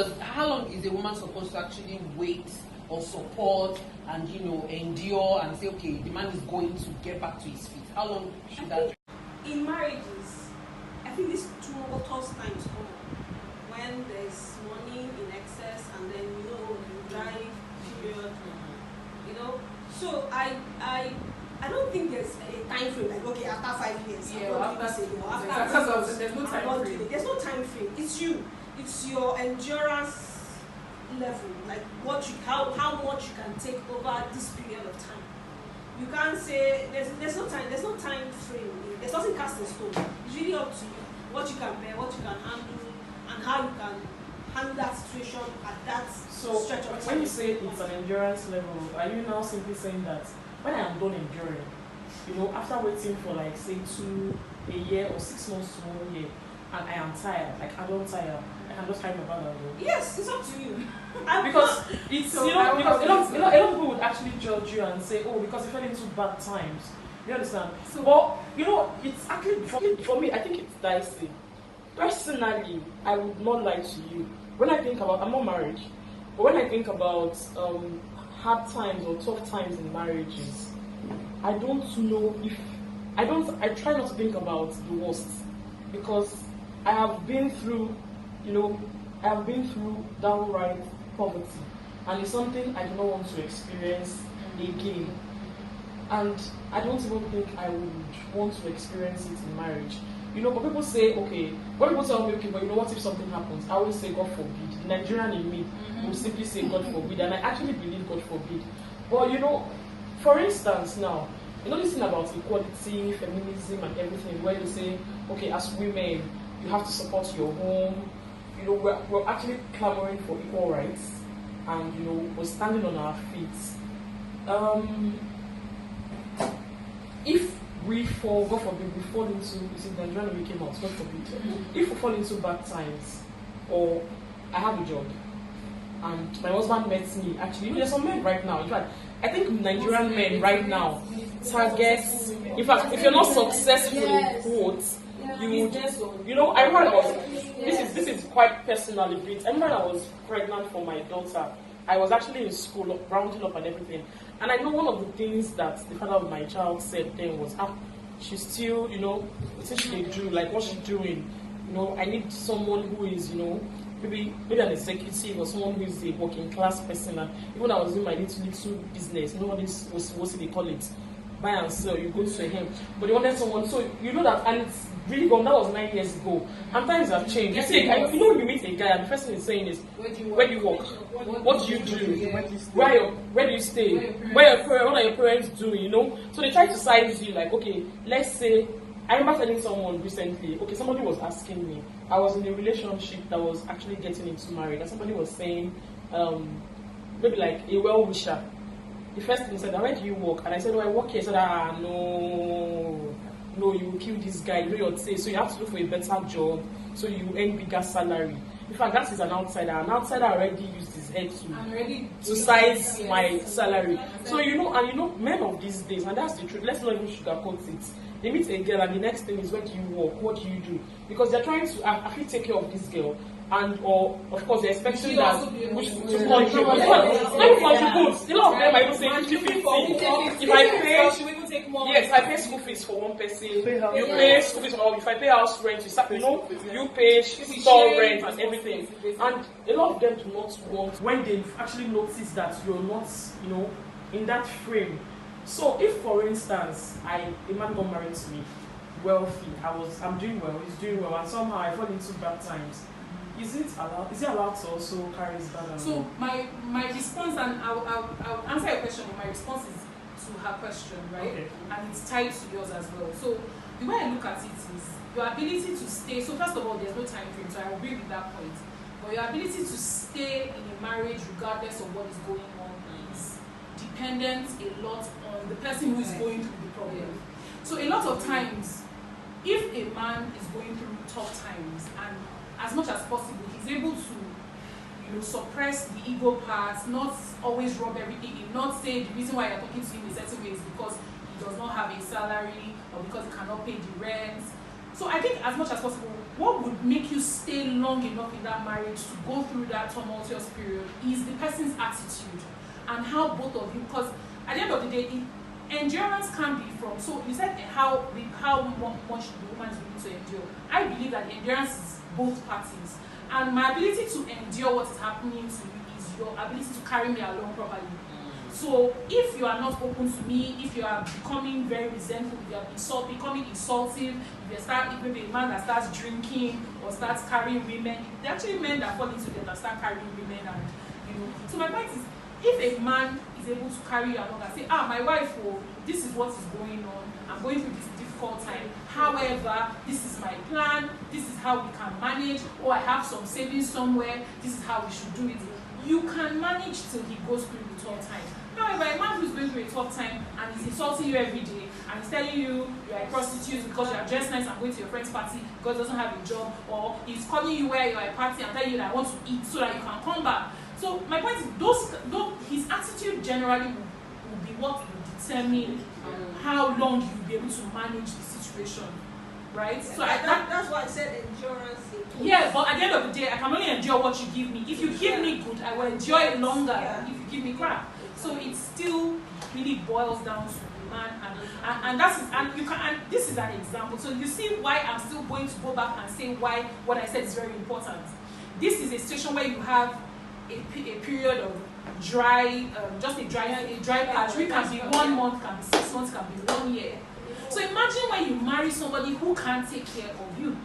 is a woman supposed to actually wait or support and endure and say, okay, the man is going to get back to his feet? How long should that? In marriages, I think these tumultuous times come when there's money in excess, and then you drive period. So I don't think there's a time frame like, okay, after 5 years, there's no time frame. There's no time frame. It's your endurance level, like how much you can take over this period of time. You can't say there's no time frame. There's nothing cast in stone. It's really up to you what you can bear, what you can handle, and how you can handle that situation at that stretch of time. When you say it's an endurance level, are you now simply saying that when I am done enduring, after waiting for like say a year or 6 months to 1 year, and I am tired, like I don't tire, I can just hide my bag and go? Yes, it's up to you. Because it's because a lot of people would actually judge you and say, oh, because you fell into bad times. You understand? But it's actually for me, I think it's dicey. Personally, I would not lie to you. When I think about, I'm not married, but when I think about hard times or tough times in marriages, I don't know I try not to think about the worst, because I have been through, downright poverty, and it's something I do not want to experience again. And I don't even think I would want to experience it in marriage. But people say, okay, when people tell me, okay, but what if something happens? I always say, God forbid. The Nigerian in me will simply say, God forbid, and I actually believe God forbid. But for instance, now, this thing about equality, feminism, and everything, where they say, okay, as women, you have to support your home. We're actually clamoring for equal rights, and we're standing on our feet. If we fall, God forbid, we fall into, Nigerian we came out, God forbid. If we fall into bad times, or I have a job, and my husband met me, actually, there's some men right now, in fact, I think Nigerian men right now targets, in fact, if you're not successful in quotes, you would, I remember I was, this is quite personal a bit. I remember I was pregnant for my daughter. I was actually in school, rounding up and everything. And I know one of the things that the father of my child said then was, she's still, what should they do? Like, what's she doing? I need someone who is, maybe an executive or someone who is a working class person. And even I was doing my little business, all this, what's they call it? Buy and sell, you go to him. But they wanted someone, so that, and it's really gone, that was 9 years ago. And times have changed. You see, you meet a guy, and the first thing he's saying is, where do you work? What do you do? Where do you stay? What are your parents doing? So they try to size you, like, okay, let's say, I remember telling someone recently, okay, somebody was asking me, I was in a relationship that was actually getting into marriage, and somebody was saying, maybe like a well-wisher. The first thing he said, where do you work? And I said, I work here. He said, no, you will kill this guy, your say. So you have to look for a better job, so you earn bigger salary. In fact, that is an outsider. An outsider already used his head to size my salary. So men of these days, and that's the truth, let's not even sugarcoat it. They meet a girl and the next thing is, where do you work? What do you do? Because they're trying to actually take care of this girl. Or of course they're expecting that to contribute. Let me contribute. A lot of them are even saying 50-50. If I pay, yes, I pay school fees for one person. You pay school fees for, if I pay house rent, you pay store rent and everything. And a lot of them do not want, when they actually notice that you're not, in that frame. So if, for instance, a man got married to me, wealthy, I'm doing well, he's doing well, and somehow I fall into bad times. Is it allowed to also carry his burden? So my response, and I'll answer your question, but my response is to her question, right? Okay. And it's tied to yours as well. So the way I look at it is your ability to stay. So first of all, there's no time frame, so I agree with that point. But your ability to stay in a marriage regardless of what is going on is dependent a lot on the person who is going through the problem. So a lot of times, if a man is going through tough times and as much as possible, he's able to, suppress the ego part, not always rub everything in, not say the reason why you're talking to him in a certain way is because he does not have a salary or because he cannot pay the rent. So I think as much as possible, what would make you stay long enough in that marriage to go through that tumultuous period is the person's attitude and how both of you, because at the end of the day, endurance can be from, so you said how much the woman is willing to endure. I believe that endurance is both parties, and my ability to endure what is happening to you is your ability to carry me along properly. So if you are not open to me, if you are becoming very resentful, if you are becoming insultive, if maybe a man that starts drinking or starts carrying women, there are actually men that fall into that start carrying women, and so my point is, if a man is able to carry you along and say, my wife, this is what is going on, I'm going through this difficult time, however, this is my plan, this is how we can manage, or I have some savings somewhere, this is how we should do it. You can manage till he goes through the tough time. However, a man who's going through a tough time and is insulting you every day and is telling you you're a prostitute because you're dressed nice and going to your friend's party because he doesn't have a job, or he's calling you where you're at a party and telling you that I want to eat so that you can come back. So my point is, his attitude generally will be what will determine how long you'll be able to manage the situation, right? So that's why I said endurance. Yeah, but at the end of the day, I can only endure what you give me. If you give me good, I will enjoy it longer than if you give me crap. So it still really boils down to the man, and this is an example. So you see why I'm still going to go back and say why what I said is very important. This is a situation where you have a period of dry, just a dry patch. It can be 1 month, can be 6 months, can be 1 year. So imagine when you marry somebody who can't take care of you.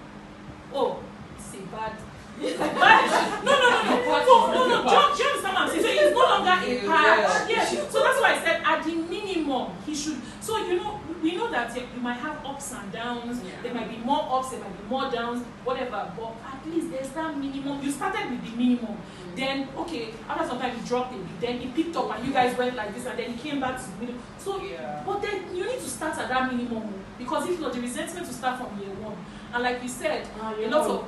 Oh, it's a bad. No. Do you understand what I'm saying? So it's no longer a patch. Yes. So that's why I said at the minimum he should. So we know that you might have ups and downs. Yeah. There might be more ups, there might be more downs, whatever. But at least there's that minimum. You started with the minimum. Then okay, after some time he dropped it. Then he picked up and you guys went like this, and then he came back to the minimum. So but then you need to start at that minimum, because if not, the resentment will start from year one. And like you said, a lot of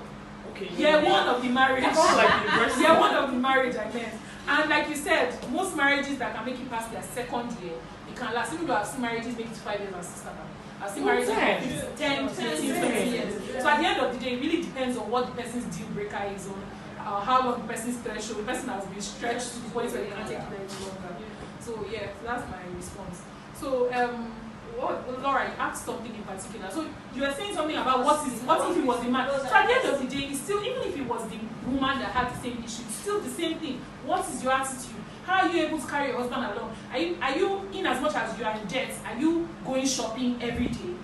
year one of the marriage. Year one of the marriage, I meant. And like you said, most marriages that can make it past their second year, it can last. Even though I've seen marriages make it to 5 years and sister now. I've seen marriages for 10, 15, 20 years. So at the end of the day, it really depends on what the person's deal breaker is on, how long the person's threshold. The person has been stretched to the point where they can't take it any longer. So yeah, that's my response. So Laura, you asked something in particular. So you were saying something about what if it was the man. So at the end of the day, it's still, even if it was the woman that had the same issue, it's still the same thing. What is your attitude? How are you able to carry your husband along? Are you in as much as you are in debt, are you going shopping every day?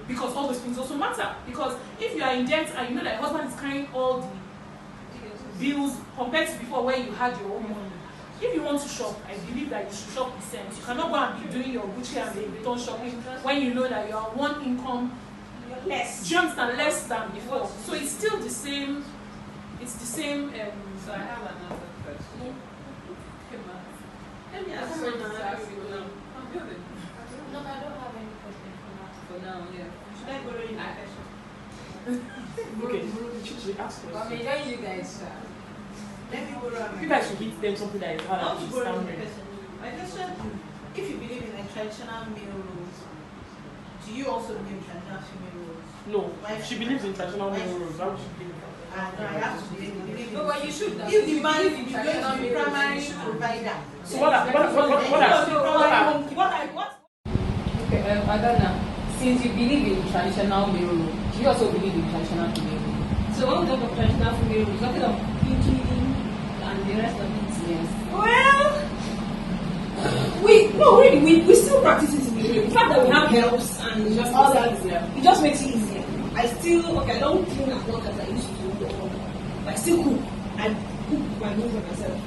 Because all those things also matter. Because if you are in debt and you know that your husband is carrying all the bills compared to before when you had your own money, if you want to shop, I believe that you should shop with sense. You cannot go and be doing your Gucci and Louis Vuitton shopping when you know that you are one income less. Do you understand? Less than before. So it's still the same. It's the same. So I have another question. Let me ask you now. I'm building. No, I don't have any question For now, yeah. Should I borrow you my question? Okay, Chichi, ask I us. mean, don't you guys share? Let me borrow my You guys should hit them something that is hard I and want to borrow my understand. question. My question is, if you believe in like traditional male roles, do you also believe in traditional female roles? No, she believes in traditional male roles. Why would she believe in that? No, I have to believe in. No, but you should. If the man is going traditional to be male roles, primary you should. provider. So what Okay, Adana, since you believe in traditional male role, do you also believe in traditional female role? So when we talk of traditional female roles, talking of pinky and the rest of it. Yes. Well, we still practice it in the way. The fact that we have helps and It just all makes that, it easier. it just makes it easier. I don't clean as much as I used to do. But I still cook. I cook my meals by myself.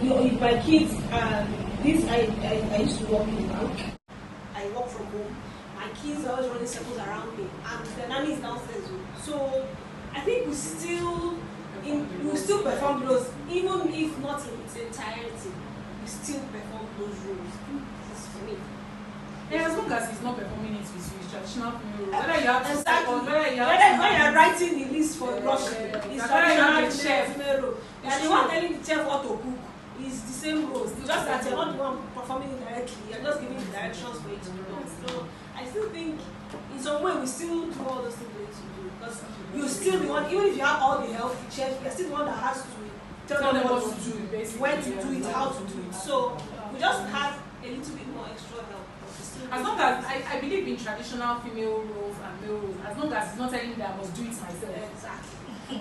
You know, if my kids, I used to work in the bank. I work from home. My kids are always running circles around me, and the nanny is downstairs. So I think we still perform those, even if not in its entirety. We still perform those roles. This is for me. Yeah, as long as he's not performing it with his traditional female role, whether you have to Exactly. or whether you When have to you're writing the list for grocery, yeah. it's Whether you have traditional a chef. female role. It's And the one true. telling the chef what to cook is the same role. It's just that you're not the one performing it directly. You're just giving the directions for it to be done. So I still think in some way we still do all those things we need to do. Because you still the one, even if you have all the help, the chef, you're still the one that has to tell them what to do, basically. when to do it, how to do it. So we just have a little bit more extra help. But we still As long as I believe in traditional female roles and male roles, as long as it's not telling me that I must do it myself. exactly.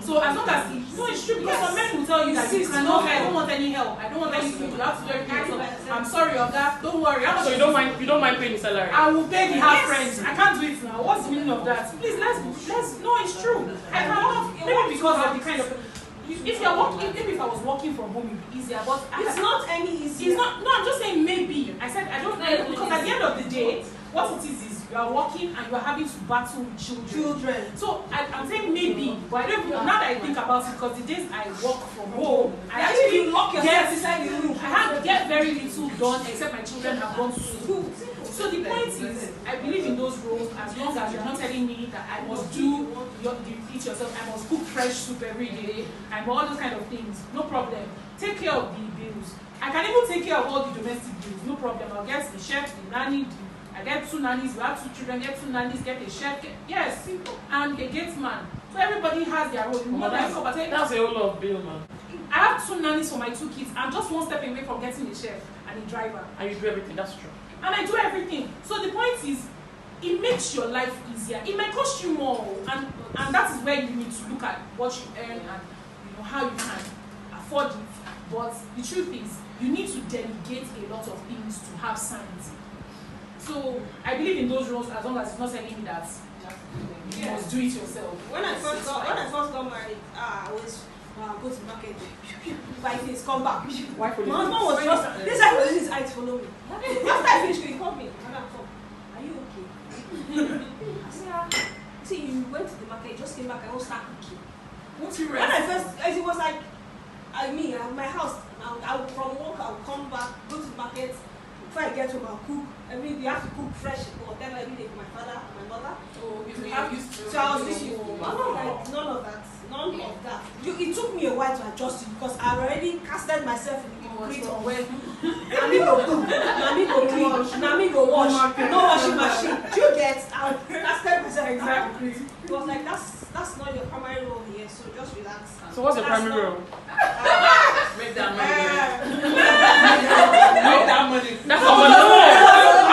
So as long as it's true, because some men will tell you that you cannot, I don't want any help. I don't want anything. You have to do everything yourself. I'm sorry of that. Don't worry. So you don't mind paying the salary? I will pay the half rent. I can't do it now. What's the meaning of that? Please let's no, it's true. I cannot, maybe because of the kind of if you're working, maybe if I was working from home it'd be easier, but It's not any easier. it's not. No, I'm just saying maybe. I said I don't know because at the end of the day, what it is you are working and you are having to battle with children. So I'm saying maybe, but I don't. Now that I think about it, because the days I work from home, I actually lock yourself inside the room. I have get very little done except my children have gone to school. So the point is, I believe in those roles as long as you're not telling me that I must do eat yourself, I must cook fresh soup every day, and all those kind of things. No problem. Take care of the bills. I can even take care of all the domestic bills. No problem. I'll get the chef, the nanny. I get 2 nannies. We have 2 children. Get 2 nannies. Get a chef. Yes, and a gate man. So everybody has their role. That's a whole lot of bill, man. I have 2 nannies for my 2 kids. I'm just one step away from getting a chef and a driver. And you do everything. That's true. And I do everything. So the point is, it makes your life easier. It might cost you more, and that is where you need to look at what you earn and how you can afford it. But the truth is, you need to delegate a lot of things to have sanity. So I believe in those roles as long as it's not telling me that you must do it yourself. When I first got married, I always go to the market, buy things, come back. My husband was just this guy was using his eye to follow me. After I finished, he called me. Madam, come. Are you okay? I said, I said, you went to the market, you just came back, I won't start cooking. Won't you When rest? I first, it was like, my house, I would from work, I would come back, go to the market. Before I get home, I'll cook. I mean, we have to cook fresh whatever every day for my father and my mother. Oh, you used to. So I was thinking, none of that. It took me a while to adjust it because I already casted myself in the concrete of where Nami go cook, Nami go clean, Nami go wash, no washing machine. Do you get? I casted myself exactly. It was like that's not your primary role here, so just relax. So what's your primary role? Make that money. Make that money. That's not my role.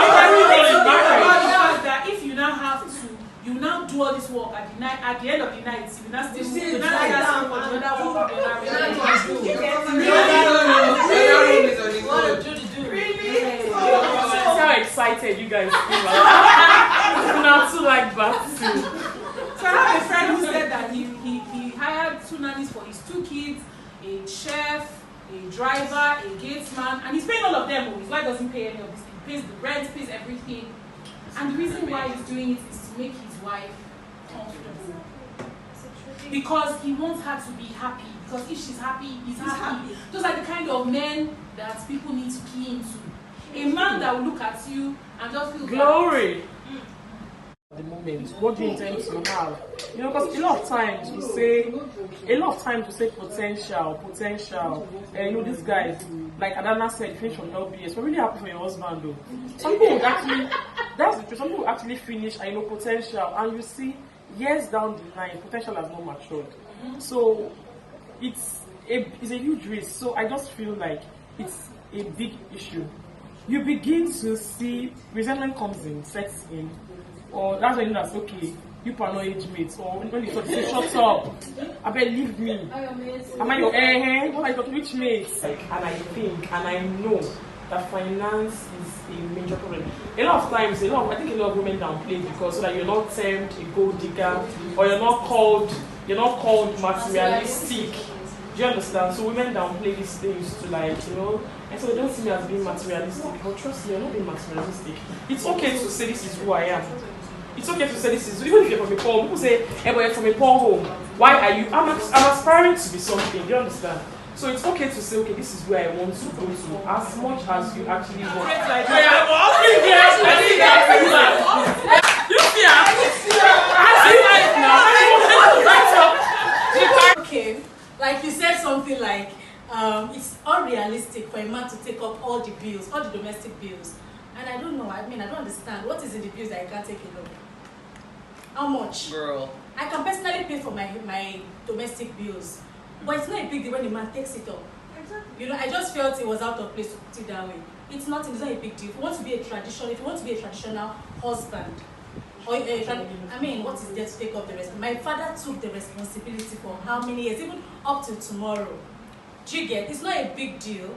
My primary role is You now do all this work at the night. At the end of the night, you now still You you now lie ask down for the and other do work. No, See how excited you guys feel. Not too like that too. So I have a friend who said that he hired 2 nannies for his 2 kids, a chef, a driver, a gatesman, and he's paying all of them. His wife doesn't pay any of this. He pays the rent, pays everything. And the reason why he's doing it is to make his wife comfortable. Because he wants her to be happy. Because if she's happy, he's happy. Those are the kind of men that people need to key into. A man that will look at you and just feel Glory. At the moment, what do you intend to have? You know, because a lot of times we say potential. And you know, this guy, like Adana said, finish from LBS. We're really happy for your husband though. Some people would actually, that's the truth. Some people actually finish and you know potential, and you see years down the line, potential has not matured. So it's a huge risk. So I just feel like it's a big issue. You begin to see resentment comes in, sets in, or that's when you know that's okay. You are not age mates, or when you say shut up, I bet leave me. Am I your what are you talking which mates? Like, and I think and I know that finance is a major problem. A lot of times, I think a lot of women downplay because so that you're not termed a gold digger or you're not called materialistic. Do you understand? So women downplay these things to and so they don't see me as being materialistic. But trust me, you're not being materialistic. It's okay to say this is who I am. It's okay to say this is, even if you're from a poor home, people say, hey, but you're from a poor home. Why are you? I'm aspiring to be something. Do you understand? So it's okay to say, okay, this is where I want to go to, as much as you actually want. Okay, like you said something like, it's unrealistic for a man to take up all the bills, all the domestic bills. And I don't know, I don't understand. What is in the bills that I can't take alone? How much? Girl. I can personally pay for my domestic bills. But it's not a big deal when the man takes it up. Exactly. You know, I just felt it was out of place to put it that way. It's not a big deal. If you want to be a traditional husband, or what is there to take up the rest? My father took the responsibility for how many years, even up till tomorrow. Do you get? It's not a big deal.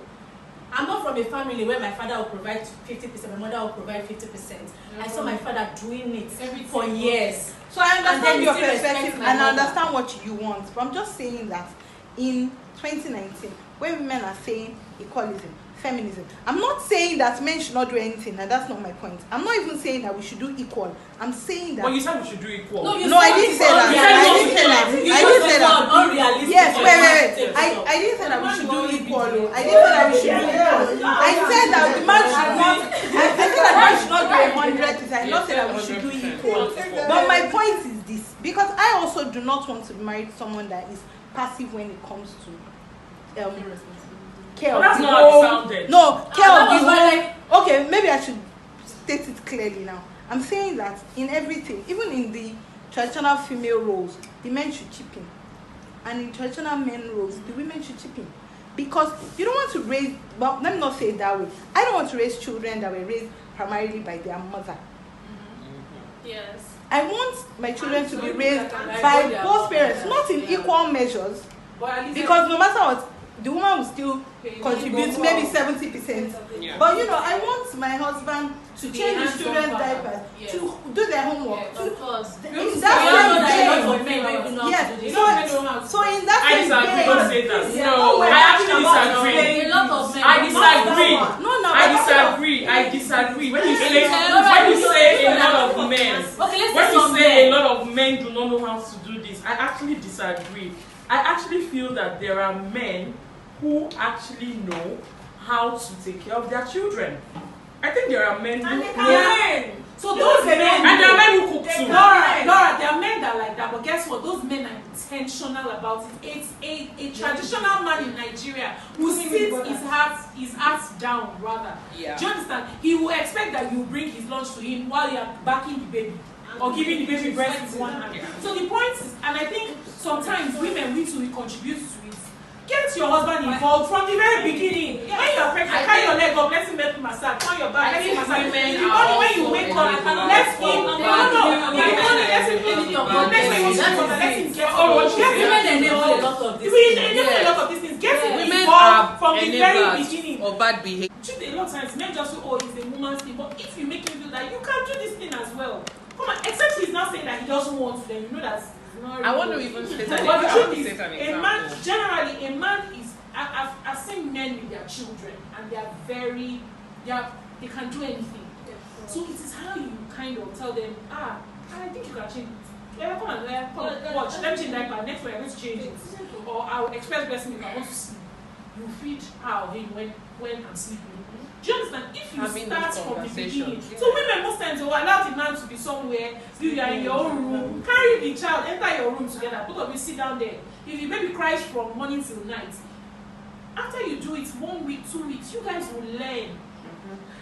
I'm not from a family where my father will provide 50%, my mother will provide 50%. I saw my father doing it for years. So I understand your perspective and I understand what you want. But I'm just saying that in 2019, when women are saying equalism, feminism, I'm not saying that men should not do anything, and that's not my point. I'm not even saying that we should do equal. I'm saying that. But you said we should do equal. No, I didn't say that. I didn't say that. Unrealistic. Yes, wait. I didn't say that we should do equal. I didn't say that we should do equal. I said that the man should not. I said that man should not do 100%. I not say that we should do equal. But my point is this, because I also do not want to be married to someone that is passive when it comes to care of that's the not how it home. sounded. No, care of the home. Okay, maybe I should state it clearly now. I'm saying that in everything, even in the traditional female roles, the men should chip in. And in traditional men roles, the women should chip in. Because you don't want to raise, well, let me not say it that way. I don't want to raise children that were raised primarily by their mother. Yes. I want my children to be raised by both parents, not in equal measures. Because no matter what, the woman will still contribute maybe 70%. Yeah. But I want my husband to change his children's diapers, to do their homework. Of course. In that same vein, yes. So in that I same disagree. Don't say that. vein, No, I actually disagree. A lot of men. I disagree. When you say a lot of men, when you say a lot of men do not know how to do this, I actually disagree. I actually feel that there are men who actually know how to take care of their children. I think there are men who So those men, and there are men who cook too. Laura, there are men that are like that, but guess what? Those men are intentional about it. It's a traditional man in Nigeria who sits his heart down, rather. Yeah. Do you understand? He will expect that you bring his lunch to him while you are backing the baby or giving the baby breast with one hand. So the point is, and I think sometimes women we contribute to it. Get your husband involved from the very beginning. When you are pregnant, carry your leg up, let him make massage. Turn your back, let him massage. In the morning when you wake up, let him. No. In the morning, let or what Yes, you women say. enable a lot of these We things. enable a lot of these things. Getting Women involved are from the very enablers beginning. of bad behavior. Truth, a lot of times men just say, oh, it's a woman's thing. But if you make him feel that you can do this thing as well, come on. Except he's not saying that he doesn't want to, then you know that's not. I want to even say that. But the I want truth to is, set an a man example. generally, a man is. I've seen men with their children, and they are very, they can do anything. So it is how you kind of tell them, I think you can change it. Yeah, come on, watch. Let me change that part. Next week I'm going to change it. Or I'll express blessing if I want to sleep. You feed her or him when I'm sleeping. Do you understand? If you Having start this from the conversation. beginning. So women most times will allow the man to be somewhere, you are in your own room, carry the child, enter your room together, both of you sit down there. If the baby cries from morning till night, after you do it 1 week, 2 weeks, you guys will learn.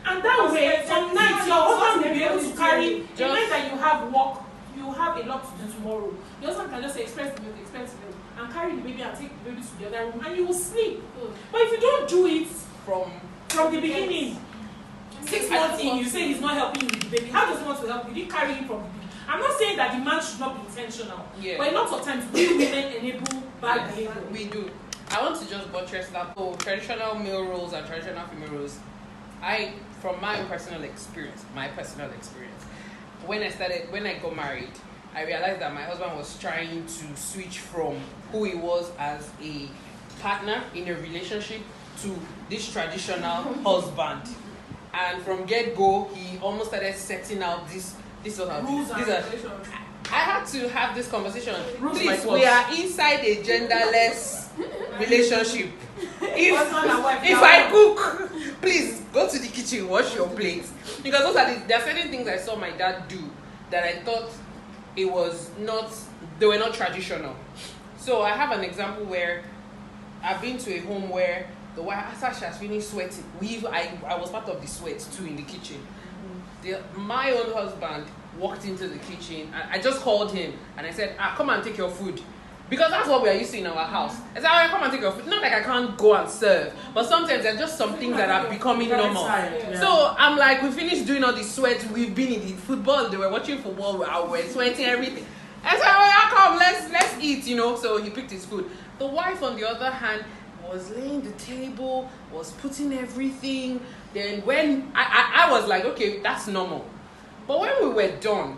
And that way, some nights your husband will be able to carry the night that you have work, you have a lot to do tomorrow. Your husband can just say, express the milk, and carry the baby and take the baby to the other room, and you will sleep. But if you don't do it from the beginning, 6 months in, you say he's not helping you with the baby. How does he want to help you? You didn't carry him from the beginning. I'm not saying that the man should not be intentional, but a lot of times we women enable bad behavior. We do. I want to just buttress that. Oh, traditional male roles and traditional female roles. From my personal experience, when I got married, I realized that my husband was trying to switch from who he was as a partner in a relationship to this traditional husband. And from get-go, he almost started setting out this sort of Rules and regulations. I had to have this conversation. Rules Please, like we what? are inside a genderless relationship. Husband and wife, If I cook, please go to the kitchen, wash your plates. Because there are certain things I saw my dad do that I thought they were not traditional. So I have an example where I've been to a home where the wife, after she has finished sweating, I was part of the sweat too in the kitchen. My own husband walked into the kitchen and I just called him and I said, come and take your food. Because that's what we are used to in our house. I said, come and take your food. Not like I can't go and serve, but sometimes there's just some things that are becoming normal. So I'm like, we finished doing all the sweat. We've been in the football. They were watching football. We're sweating, everything. I said, come, let's eat, So he picked his food. The wife, on the other hand, was laying the table, was putting everything. Then when I was like, okay, that's normal. But when we were done,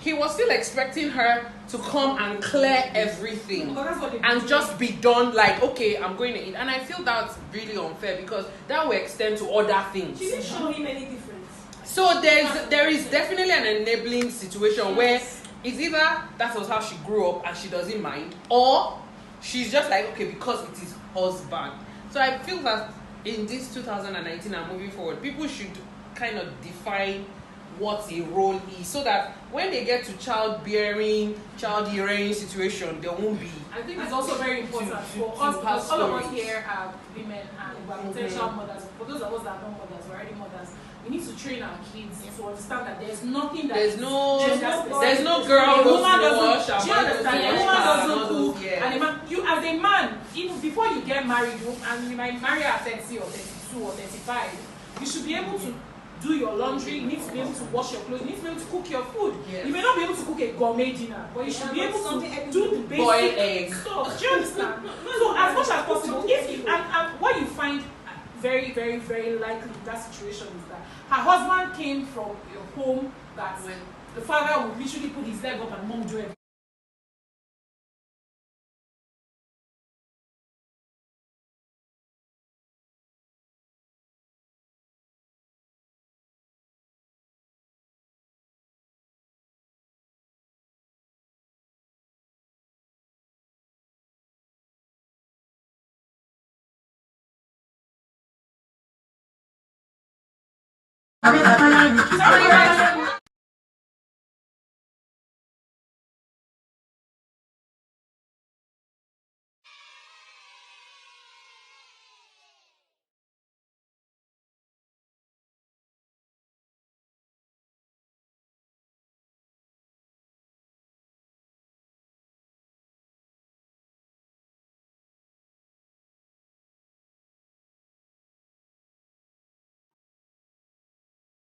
he was still expecting her to come and clear everything and just be done like, okay, I'm going to eat. And I feel that's really unfair because that will extend to other things. She didn't show him any difference. So there is definitely an enabling situation where it's either that was how she grew up and she doesn't mind, or she's just like, okay, because it is husband. So I feel that in this 2019 and moving forward, people should kind of define what a role is so that when they get to childbearing, child-rearing situation, there won't be. I think it's also very important for us, because all of us here are women and we're potential mothers. For those of us that are not mothers, we're already mothers. We need to train our kids to understand that there's nothing that there's no a girl goes woman to wash, doesn't. Do you understand? A woman doesn't cook, yeah. and a man, you as a man, even before you get married, and you might marry at 30 or 32 or 35, you should be able to do your laundry. You need to be able to wash your clothes. You need to be able to cook your food. Yes. You may not be able to cook a gourmet dinner, but you should be able to do the basic stuff. Do you understand? So as much as possible, if you and what you find very, very, very likely in that situation is that her husband came from a home that when the father would literally put his leg up and mom do everything. Somebody